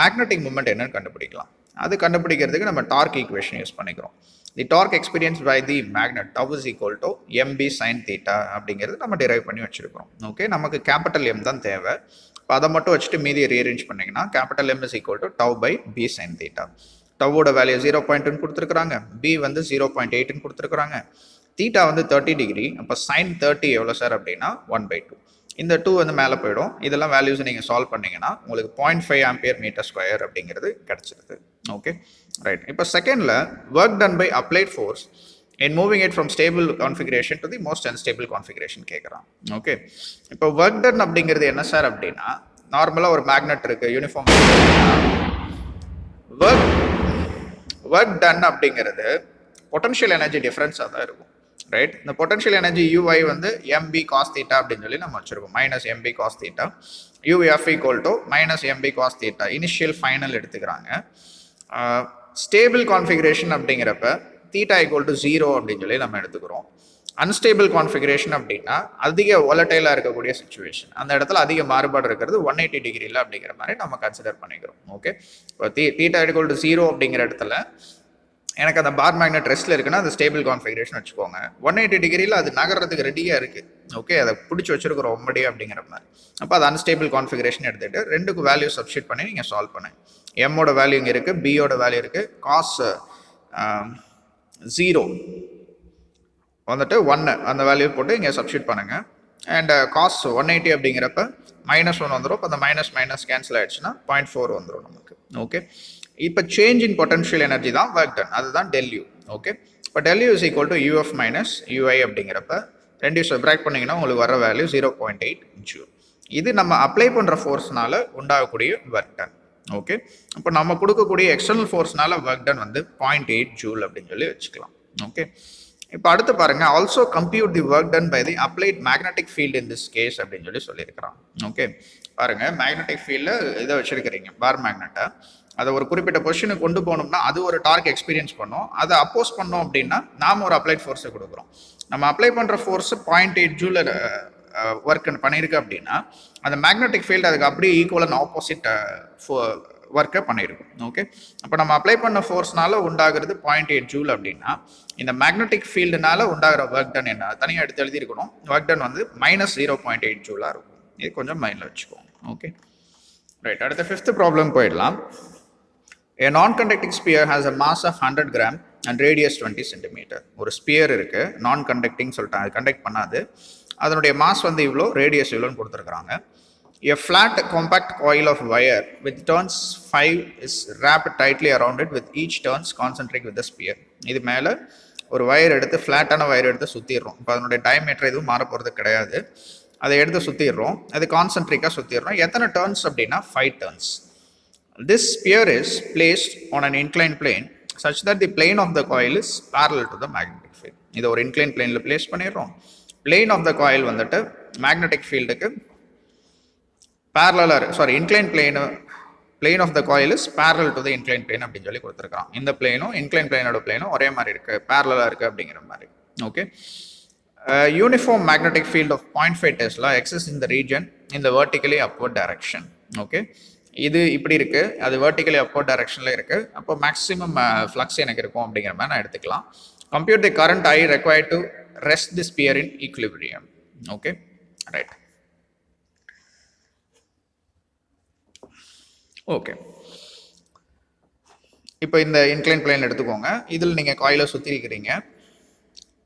magnetic moment என்னன்னு கண்டுபிடிக்கலாம். அது கண்டுபிடிக்கிறதுக்கு நம்ம டார்க் ஈக்குவேஷன் யூஸ் பண்ணிக்கிறோம். The torque experience by the magnet tau is equal to MB sine theta அப்படிங்கிறது நம்ம டிரைவ் பண்ணி வச்சுருக்கோம். ஓகே, நமக்கு கேபிட்டல் எம் தான் தேவை. இப்போ அதை மட்டும் வச்சுட்டு மீதியை ரீஅரேஞ்ச் பண்ணிங்கன்னா capital M is equal to tau by B sine theta. டவோட வேல்யூ 0.2 கொடுத்துருக்குறாங்க, பி வந்து 0.8 கொடுத்துருக்குறாங்க, தீட்டா வந்து 30 டிகிரி. அப்போ சைன் 30 எவ்வளோ சார் அப்படின்னா 1/2. இந்த 2 வந்து மேலே போயிடும். இதெல்லாம் வேல்யூஸ் நீங்கள் சால்வ் பண்ணிங்கன்னா உங்களுக்கு 0.5 ஆம்பியர் மீட்டர் ஸ்கொயர் அப்படிங்கிறது கிடச்சிருது. Okay, right. இப்போ செகண்டில் work done by applied force in moving it from stable configuration to the most unstable configuration கேட்குறான். ஓகே, இப்போ ஒர்க் டன் அப்படிங்கிறது என்ன சார் அப்படின்னா நார்மலாக ஒரு மேக்னெட் இருக்குது, யூனிஃபார்ம் ஒர்க் டன் அப்படிங்கிறது பொட்டன்ஷியல் எனர்ஜி டிஃப்ரென்ஸாக தான் இருக்கும், ரைட்? இந்த பொட்டன்ஷியல் எனர்ஜி யூஐ வந்து எம்பி காஸ் தீட்டா அப்படின்னு சொல்லி நம்ம வச்சிருக்கோம், minus MB cos theta. UF equal to minus MB cos theta initial final எடுத்துக்கிறாங்க. ஸ்டேபிள் கான்ஃபிகரேஷன் அப்படிங்கிறப்ப தீட்டா ஈக்குவல் டு 0 அப்படின்னு சொல்லி நம்ம எடுத்துக்கிறோம். அன்ஸ்டேபிள் கான்ஃபிகரேஷன் அப்படின்னா அதிக வாலட்டைலாக இருக்கக்கூடிய சுச்சுவேஷன், அந்த இடத்துல அதிக மாறுபாடு இருக்கிறது 180 டிகிரியில் அப்படிங்கிற மாதிரி நம்ம கன்சிடர் பண்ணிக்கிறோம். ஓகே, இப்போ தீட்டா ஈக்குவல் டு 0 அப்படிங்கிற இடத்துல எனக்கு அந்த பார் மேக்னெட் ரெஸ்ட்டில் இருக்குன்னா அது ஸ்டேபிள் கான்ஃபிகரேஷன் வச்சுக்கோங்க. 180 டிகிரியில் அது நகர்றதுக்கு ரெடியாக இருக்குது. ஓகே, அதை பிடிச்சி வச்சுருக்கிறோம் ஒம்படி அப்படிங்கிற மாதிரி. அப்போ அது அன்ஸ்டேபிள் கான்ஃபிகரேஷன் எடுத்துகிட்டு ரெண்டுக்கு வேல்யூ சப்ஸ்டிட் பண்ணி நீங்கள் சால்வ் பண்ணுங்க. எம்மோட வேல்யூ இங்கே இருக்குது, பியோட வேல்யூ இருக்குது, காஸ் 0 வந்துட்டு 1 அந்த வேல்யூ போட்டு இங்கே சப்ஸ்டிட் பண்ணுங்கள். அண்ட் காஸ் 180 அப்படிங்கிறப்ப -1 வந்துடும். இப்போ அந்த மைனஸ் கேன்சல் ஆகிடுச்சுன்னா 0.4 வந்துடும் நமக்கு. ஓகே, இப்போ சேஞ்ச் இன் பொட்டன்ஷியல் எனர்ஜி தான் ஒர்க் டன், அதுதான் டெல்யூ. ஓகே, இப்போ tell you is equal to UF minus UI அப்படிங்கிறப்ப ரெண்டு சப்ராக்ட் பண்ணிங்கன்னா உங்களுக்கு வர வேல்யூ 0.8 ஜூல். இது நம்ம அப்ளை பண்ணுற ஃபோர்ஸ்னால உண்டாகக்கூடிய ஒர்க் டன். ஓகே, இப்போ நம்ம கொடுக்கக்கூடிய எக்ஸ்டர்னல் ஃபோர்ஸ்னால ஒர்க் டன் வந்து 0.8 ஜூல் அப்படின்னு சொல்லி வச்சுக்கலாம். ஓகே, இப்போ அடுத்து பாருங்க, also compute the work done by the applied magnetic field in this case அப்படின்னு சொல்லி சொல்லியிருக்கிறான். ஓகே, பாருங்க, மேக்னெட்டிக் ஃபீல்டில் இதை வச்சிருக்கிறீங்க பார் மேக்னெட்டை, அதை ஒரு குறிப்பிட்ட பொசிஷனுக்கு கொண்டு போகணும்னா அது ஒரு டார்க் எக்ஸ்பீரியன்ஸ் பண்ணோம். அதை அப்போஸ் பண்ணோம் அப்படின்னா நாம் ஒரு அப்ளைட் ஃபோர்ஸை கொடுக்குறோம். நம்ம அப்ளை பண்ணுற ஃபோர்ஸ் 0.8 ஜூல் ஒர்க் பண்ணியிருக்கு அப்படின்னா அந்த மேக்னெட்டிக் ஃபீல்டு அதுக்கு அப்படியே ஈக்குவல் அண்ட் ஆப்போசிட் ஒர்க்கை பண்ணியிருக்கும். ஓகே, அப்போ நம்ம அப்ளை பண்ண ஃபோர்ஸ்னால உண்டாகிறது 0.8 ஜூல் அப்படின்னா இந்த மேக்னெட்டிக் ஃபீல்டுனால உண்டாகிற ஒர்க் டன் என்ன தனியாக எடுத்து எழுதியிருக்கணும். ஒர்க் டன் வந்து -0.8 ஜூலாக இருக்கும். இது கொஞ்சம் மைண்டில் வச்சுக்கோங்க. Okay, right. அடுத்த 5th ப்ராப்ளம் போயிடலாம். A non-conducting sphere has a mass of 100 gram and radius 20 centimeter. ஒரு ஸ்பியர் இருக்கு, நான் கண்டக்டிங் சொல்லிட்டாங்க, அது கண்டக்ட் பண்ணாது. அதனுடைய மாஸ் வந்து இவ்வளோ, ரேடியஸ் இவ்வளோன்னு கொடுத்துருக்காங்க. A flat compact coil of wire with turns 5 is wrapped tightly around it with each turns concentric with the sphere. இது மேலே ஒரு வயர் எடுத்து, ஃப்ளாட்டான வயர் எடுத்து சுற்றிடுறோம். இப்போ அதனுடைய டயமீட்டர் எதுவும் மாற போகிறது கிடையாது. அதை எடுத்து சுற்றிடுறோம், அது கான்சென்ட்ரிக்காக சுற்றிடுறோம். எத்தனை டர்ன்ஸ் அப்படின்னா 5 turns. This sphere is placed on an inclined plane such that the plane of the coil is parallel to the magnetic field. இதை ஒரு inclined planeல place பண்ணிடுறோம். Plane of the coil வந்துட்டு magnetic fieldக்கு inclined plane of the coil is parallel to the inclined plane அப்படின்னு சொல்லி கொடுத்துருக்கான். இந்த பிளேனும் inclined planeோட பிளேனும் ஒரே மாதிரி இருக்கு, parallel இருக்கு அப்படிங்கிற மாதிரி. Okay, uniform magnetic field of 0.5 Tesla exists in the region in the vertically upward direction. Okay, இது இப்படி இருக்கு, அது வெர்டிகலி அப்போர்ட் டைரக்ஷன்ல இருக்கு. அப்போ மேக்ஸிமம் ஃப்ளக்ஸ் எனக்கு இருக்கும் அப்படிங்கிற மாதிரி நான் எடுத்துக்கலாம். Compute the current I required to rest the sphere in equilibrium. Okay, right. Okay, இப்போ இந்த இன்க்ளைன் பிளேன் எடுத்துக்கோங்க. இதில் நீங்கள் காயிலை சுற்றி இருக்கிறீங்க.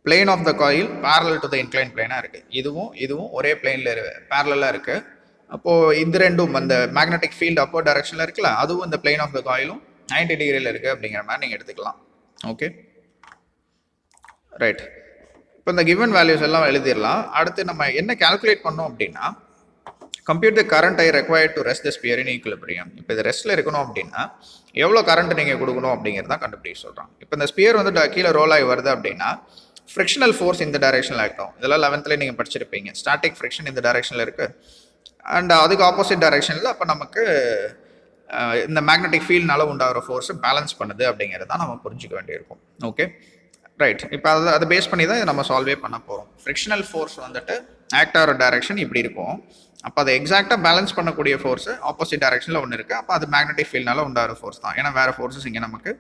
Plane of the coil parallel to the incline பிளேனாக இருக்குது. இதுவும் ஒரே பிளேனில் பேரலாக இருக்குது. அப்போது இந்த ரெண்டும் அந்த மேக்னெட்டிக் ஃபீல்டு அப்போ டைரக்ஷனில் இருக்குல்ல, அதுவும் இந்த பிளேன் ஆஃப் த காயிலும் 90 டிகிரியில் இருக்குது அப்படிங்கிற மாதிரி நீங்கள் எடுத்துக்கலாம். Okay, right. இப்போ இந்த கிவன் வேல்யூஸ் எல்லாம் எழுதிடலாம். அடுத்து நம்ம என்ன கால்குலேட் பண்ணோம் அப்படின்னா, compute the current I required to rest the sphere in equilibrium. இப்போ இது ரெஸ்ட்டில் இருக்கணும் அப்படின்னா எவ்வளோ கரண்ட் நீங்கள் கொடுக்கணும் அப்படிங்கிறது தான் கண்டுபிடிக்க சொல்கிறாங்க. இப்போ இந்த ஸ்பியர் வந்து கீழே ரோல் ஆகி வருது அப்படின்னா ஃப்ரிக்ஷனல் ஃபோர்ஸ் இந்த டைரக்ஷனில் ஆகும். இதெல்லாம் 11th நீங்கள் படிச்சிருப்பீங்க. ஸ்டாட்டிக் ஃப்ரிக்ஷன் இந்த டைரக்ஷனில் இருக்குது அண்ட் அதுக்கு ஆப்போசிட் டைரக்ஷனில் அப்போ நமக்கு இந்த மேக்னெட்டிக் ஃபீல்ட்னால உண்டாகிற ஃபோர்ஸை பேலன்ஸ் பண்ணுது அப்படிங்கிறது தான் நம்ம புரிஞ்சிக்க வேண்டியிருக்கும். Okay, right. இப்போ அதை பேஸ் பண்ணி தான் நம்ம சால்வே பண்ண போகிறோம். ஃப்ரிக்ஷனல் ஃபோர்ஸ் வந்துட்டு ஆக்ட் ஆகிற டைரக்ஷன் இப்படி இருக்கும். அப்போ அதை எக்ஸாக்டாக பேலன்ஸ் பண்ணக்கூடிய ஃபோர்ஸ் ஆப்போசிட் டைரக்ஷனில் ஒன்று இருக்குது. அப்போ அது மேக்னெட்டிக் ஃபீல்ட்னால உண்டாகிற ஃபோர்ஸ் தான். ஏன்னா வேறு ஃபோர்ஸஸ் இங்கே நமக்கு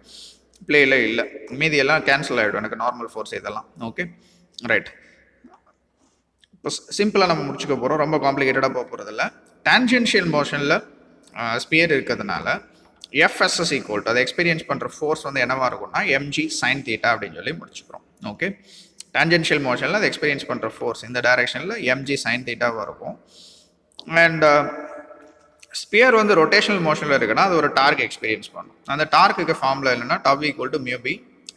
பிளேயில் இல்லை, மீதி எல்லாம் கேன்சல் ஆகிடும், எனக்கு நார்மல் ஃபோர்ஸ் இதெல்லாம். Okay, right. இப்போ சிம்பிளாக நம்ம முடிச்சுக்க போகிறோம், ரொம்ப காம்ப்ளிகேட்டடாக போக போகிறதில்ல. டான்ஜென்ஷியல் மோஷனில் ஸ்பியர் இருக்கிறதுனால எஃப்எஸ்எஸ் ஈக்குவல் டு அதை எக்ஸ்பீரியன்ஸ் பண்ணுற ஃபோர்ஸ் வந்து என்னவாக இருக்கும்னா mg sin θ அப்படின்னு சொல்லி முடிச்சுக்கிறோம். ஓகே, டான்ஜென்ஷியல் மோஷனில் அதை எக்ஸ்பீரியன்ஸ் பண்ணுற ஃபோர்ஸ் இந்த டைரக்ஷனில் mg sin θவாக இருக்கும். அண்ட் ஸ்பியர் வந்து ரொட்டேஷனல் மோஷனில் இருக்குன்னா அது ஒரு டார்க் எக்ஸ்பீரியன்ஸ் பண்ணும். அந்த டார்க்குக்கு ஃபார்முலா என்னன்னா tau equal to μb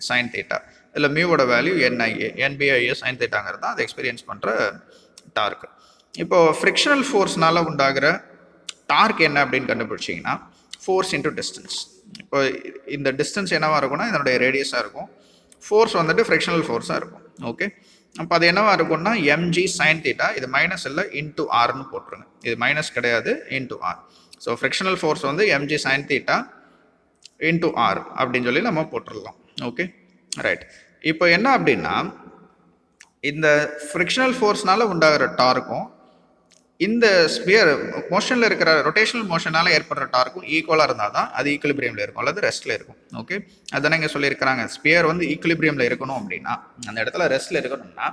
sin θ. இதில் மியூவோட வேல்யூ NBIA sin θங்கிறது தான் அதை எக்ஸ்பீரியன்ஸ் பண்ணுற டார்க். இப்போது ஃப்ரிக்ஷனல் ஃபோர்ஸ்னால உண்டாகிற டார்க் என்ன அப்படின்னு கண்டுபிடிச்சிங்கன்னா ஃபோர்ஸ் இன்டூ டிஸ்டன்ஸ். இப்போ இந்த டிஸ்டன்ஸ் என்னவாக இருக்கும்னா இதனுடைய ரேடியஸாக இருக்கும், ஃபோர்ஸ் வந்துட்டு ஃப்ரிக்ஷனல் ஃபோர்ஸாக இருக்கும். ஓகே, அப்போ அது என்னவாக இருக்கும்னா mg sin θ, இது மைனஸ் இல்லை இன்டூ ஆர்னு போட்டுருங்க, இது மைனஸ் கிடையாது into R. So frictional force வந்து mg sin θ இன்டூ ஆர் அப்படின்னு சொல்லி நம்ம போட்டுடலாம். Okay right. இப்போ என்ன அப்படின்னா இந்த ஃப்ரிக்ஷனல் ஃபோர்ஸ்னால உண்டாகிற டார்க்கும் இந்த ஸ்பியர் மோஷனில் இருக்கிற ரொட்டேஷனல் மோஷனால் ஏற்படுற டார்க்கும் ஈக்குவலாக இருந்தால் தான் அது ஈக்குலிபிரியமில் இருக்கும் அல்லது ரெஸ்ட்டில் இருக்கும். ஓகே, அதான் இங்கே சொல்லியிருக்கிறாங்க, ஸ்பியர் வந்து ஈக்குலிபிரியமில் இருக்கணும் அப்படின்னா அந்த இடத்துல ரெஸ்ட்டில் இருக்கணும்னா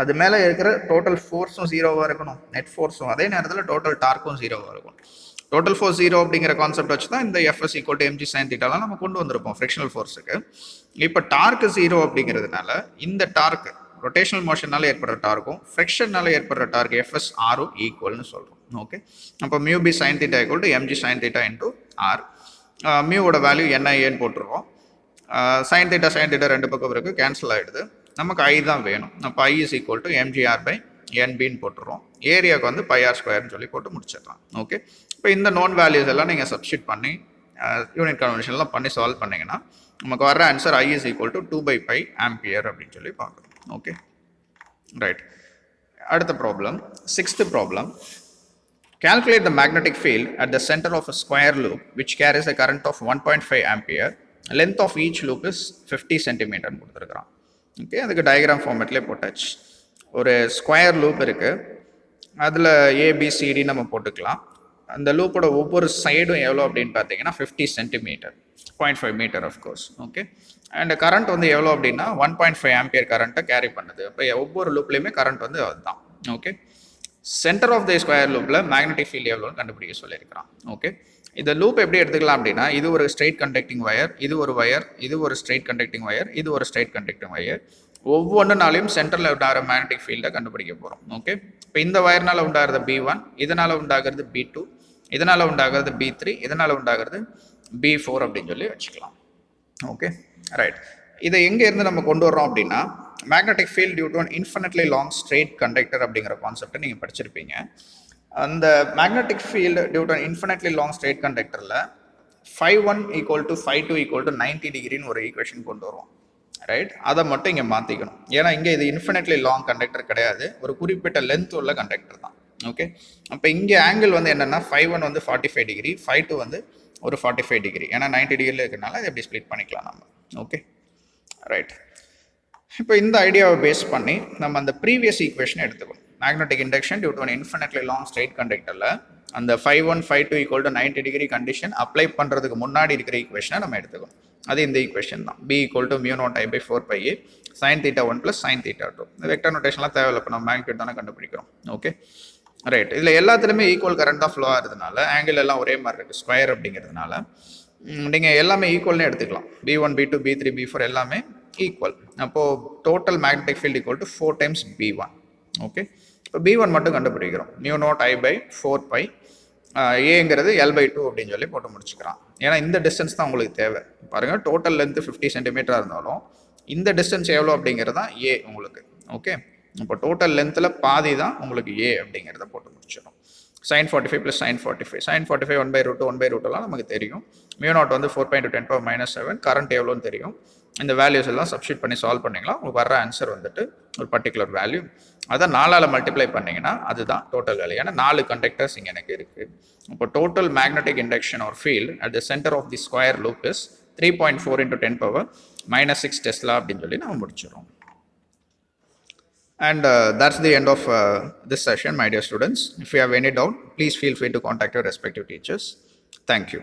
அது மேலே இருக்கிற டோட்டல் ஃபோர்ஸும் ஜீரோவாக இருக்கணும், நெட் ஃபோர்ஸும், அதே நேரத்தில் டோட்டல் டார்க்கும் ஜீரோவாக இருக்கும். டோட்டல் ஃபோர்ஸ் ஜீரோ அப்படிங்கிற கான்செப்ட் வச்சு தான் இந்த FS = mg sin θலாம் நம்ம கொண்டு வந்திருப்போம் ஃப்ரிக்ஷனல் ஃபோர்ஸுக்கு. இப்போ டார்க் ஜீரோ அப்படிங்கிறதுனால இந்த டார்க் ரொட்டேஷனல் மோஷனால ஏற்படுற டார்க்கும் ஃப்ரிக்ஷனால ஏற்படுற டார்க் FS ஆரும் ஈக்குவல்னு சொல்கிறோம். ஓகே, அப்போ μb sin θ = mg sin θ into R. மியூவோட வேல்யூ NIAன்னு போட்டுருவோம். sin θ ரெண்டு பக்கம் இருக்குது, கேன்சல் ஆகிடுது, நமக்கு I தான் வேணும். அப்போ I = mgr/NBன்னு போட்டுருவோம். ஏரியாவுக்கு வந்து πr² சொல்லி போட்டு முடிச்சிடலாம். ஓகே, இப்போ இந்த நோன் வேல்யூஸ் எல்லாம் நீங்கள் சப்ஸ்டியூட் பண்ணி யூனிட் கன்வர்ஷன்லாம் பண்ணி சால்வ் பண்ணிங்கன்னா நமக்கு வர ஆன்சர் I = 2/π ஆம்பியர் அப்படின்னு சொல்லி பார்க்குறோம். Okay right. அடுத்த problem, 6th problem. Calculate the magnetic field at the center of a square loop which carries a current of 1.5 ampere. Length of each loop is 50 centimeter கொடுத்துருக்குறான். Okay, அதுக்கு diagram ஃபார்மேட்லேயே போட்டாச்சு. ஒரு square loop இருக்குது, அதில் ABCD நம்ம போட்டுக்கலாம். அந்த லூப்போட ஒவ்வொரு சைடும் எவ்வளோ அப்படின்னு பார்த்தீங்கன்னா 50 centimetre, 0.5 metre of course. Okay, and current வந்து எவ்வளோ அப்படின்னா 1.5 ஆம்பியர் கரண்ட்டை கேரி பண்ணுது. இப்போ ஒவ்வொரு லூப்லேயுமே கரண்ட் வந்து அதுதான். Okay, centre of the square லூப்பில் மேக்னெட்டிக் ஃபீல்டு எவ்வளோன்னு கண்டுபிடிக்க சொல்லியிருக்கிறான். ஓகே, இந்த லூப் எப்படி எடுத்துக்கலாம் அப்படின்னா இது ஒரு ஸ்ட்ரெயிட் கண்டக்டிங் வயர், இது ஒரு வயர், இது ஒரு ஸ்ட்ரெயிட் கண்டக்டிங் வயர், இது ஒரு ஸ்ட்ரெயிட் கண்டக்டிங் வயர். ஒவ்வொன்றுனாலையும் சென்டரில் உண்டாகிற மேக்னெட்டிக் ஃபீல்டை கண்டுபிடிக்க போகிறோம். ஓகே, இப்போ இந்த வயர்னால் உண்டாகிறது B1, இதனால் உண்டாகிறது B2, இதனால் உண்டாகிறது B3, இதனால் உண்டாகிறது B4 அப்படின்னு சொல்லி வச்சுக்கலாம். Okay right. இதை எங்கேருந்து நம்ம கொண்டு வர்றோம் அப்படின்னா magnetic field due to an infinitely long straight conductor அப்படிங்கிற கான்செப்டை நீங்கள் படிச்சிருப்பீங்க. அந்த magnetic field due to an infinitely long straight கண்டக்டரில் φ1 = φ2 = 90 டிகிரின்னு ஒரு ஈக்குவேஷன் கொண்டு வருவோம். ரைட், அதை மட்டும் இங்கே மாற்றிக்கணும். ஏன்னா இங்கே இது இன்ஃபினிட்லி லாங் கண்டக்டர் கிடையாது, ஒரு குறிப்பிட்ட லென்த் உள்ள கண்டக்டர் தான். ஓகே, அப்போ இங்கே ஆங்கிள் வந்து என்னென்னா φ1 வந்து 45 டிகிரி, φ2 வந்து ஒரு 45 டிகிரி, ஏன்னா 90 டிகிரியில் இருக்கிறனால இதை எப்படி ஸ்ப்ளிட் பண்ணிக்கலாம் நம்ம. Okay right. இப்போ இந்த ஐடியாவை பேஸ் பண்ணி நம்ம அந்த ப்ரீவியஸ் ஈக்குவேஷனை எடுத்துக்கணும். Magnetic induction due to an infinitely long straight கண்டக்டரில் அந்த φ1 φ2 = 90 டிகிரி கண்டிஷன் அப்ளை பண்ணுறதுக்கு முன்னாடி இருக்கிற ஈக்குவேஷனை நம்ம எடுத்துக்கணும். அது இந்த ஈக்குவேஷன் தான். B = μ0I/4πa sin θ1 + sin θ2. இந்த வெக்டர் நோட்டேஷன்லாம் தேவையில்லை, இப்போ நம்ம மேக்னிட்யூட் தானே கண்டுபிடிக்கிறோம். Okay right. இதில் எல்லாத்துலேயுமே ஈக்குவல் கரண்ட் தான் ஃப்ளோ ஆகிறதுனால ஆங்கிள் எல்லாம் ஒரே மாதிரி இருக்குது, ஸ்கொயர் அப்படிங்கிறதுனால நீங்கள் எல்லாமே ஈக்குவல்னு எடுத்துக்கலாம். B1 B2 B3 B4 எல்லாமே ஈக்குவல். அப்போது total magnetic field = 4 times B1. Okay, இப்போ B1 மட்டும் கண்டுபிடிக்கிறோம். μ0I/4π, ஏங்கிறது L/2 அப்படின்னு சொல்லி போட்டு முடிச்சுக்கிறான். ஏன்னா இந்த டிஸ்டன்ஸ் தான் உங்களுக்கு தேவை. பாருங்கள், டோட்டல் லென்த்து 50 சென்டிமீட்டராக இருந்தாலும் இந்த டிஸ்டன்ஸ் எவ்வளோ அப்படிங்கிறது தான் A உங்களுக்கு. ஓகே, இப்போ டோட்டல் லென்த்தில் பாதி தான் உங்களுக்கு A அப்படிங்கிறத போட்டு முடிச்சிடும். sin 45 + sin 45, sin 45 1/√2 நமக்கு தெரியும். μ0 வந்து 4 × 10⁻⁷, கரண்ட் எவ்வளோன்னு தெரியும். இந்த வேல்யூஸ் எல்லாம் சப்ஸ்டியூட் பண்ணி சால்வ் பண்ணிங்களா உங்களுக்கு வர ஆன்சர் வந்துட்டு ஒரு பர்டிகுலர் வேல்யூ. அதை 4ஆல் மல்டிப்ளை பண்ணிங்கன்னா அதுதான் டோட்டல் வேல்யூ. ஏன்னா 4 கண்டக்டர்ஸ் இங்கே எனக்கு இருக்குது. இப்போ total magnetic induction or field at the centre of the square loop is 3.4 × 10⁻�6 tesla அப்படின்னு சொல்லி நம்ம முடிச்சிடும். And that's the end of this session, my dear students. If you have any doubt, please feel free to contact your respective teachers. Thank you.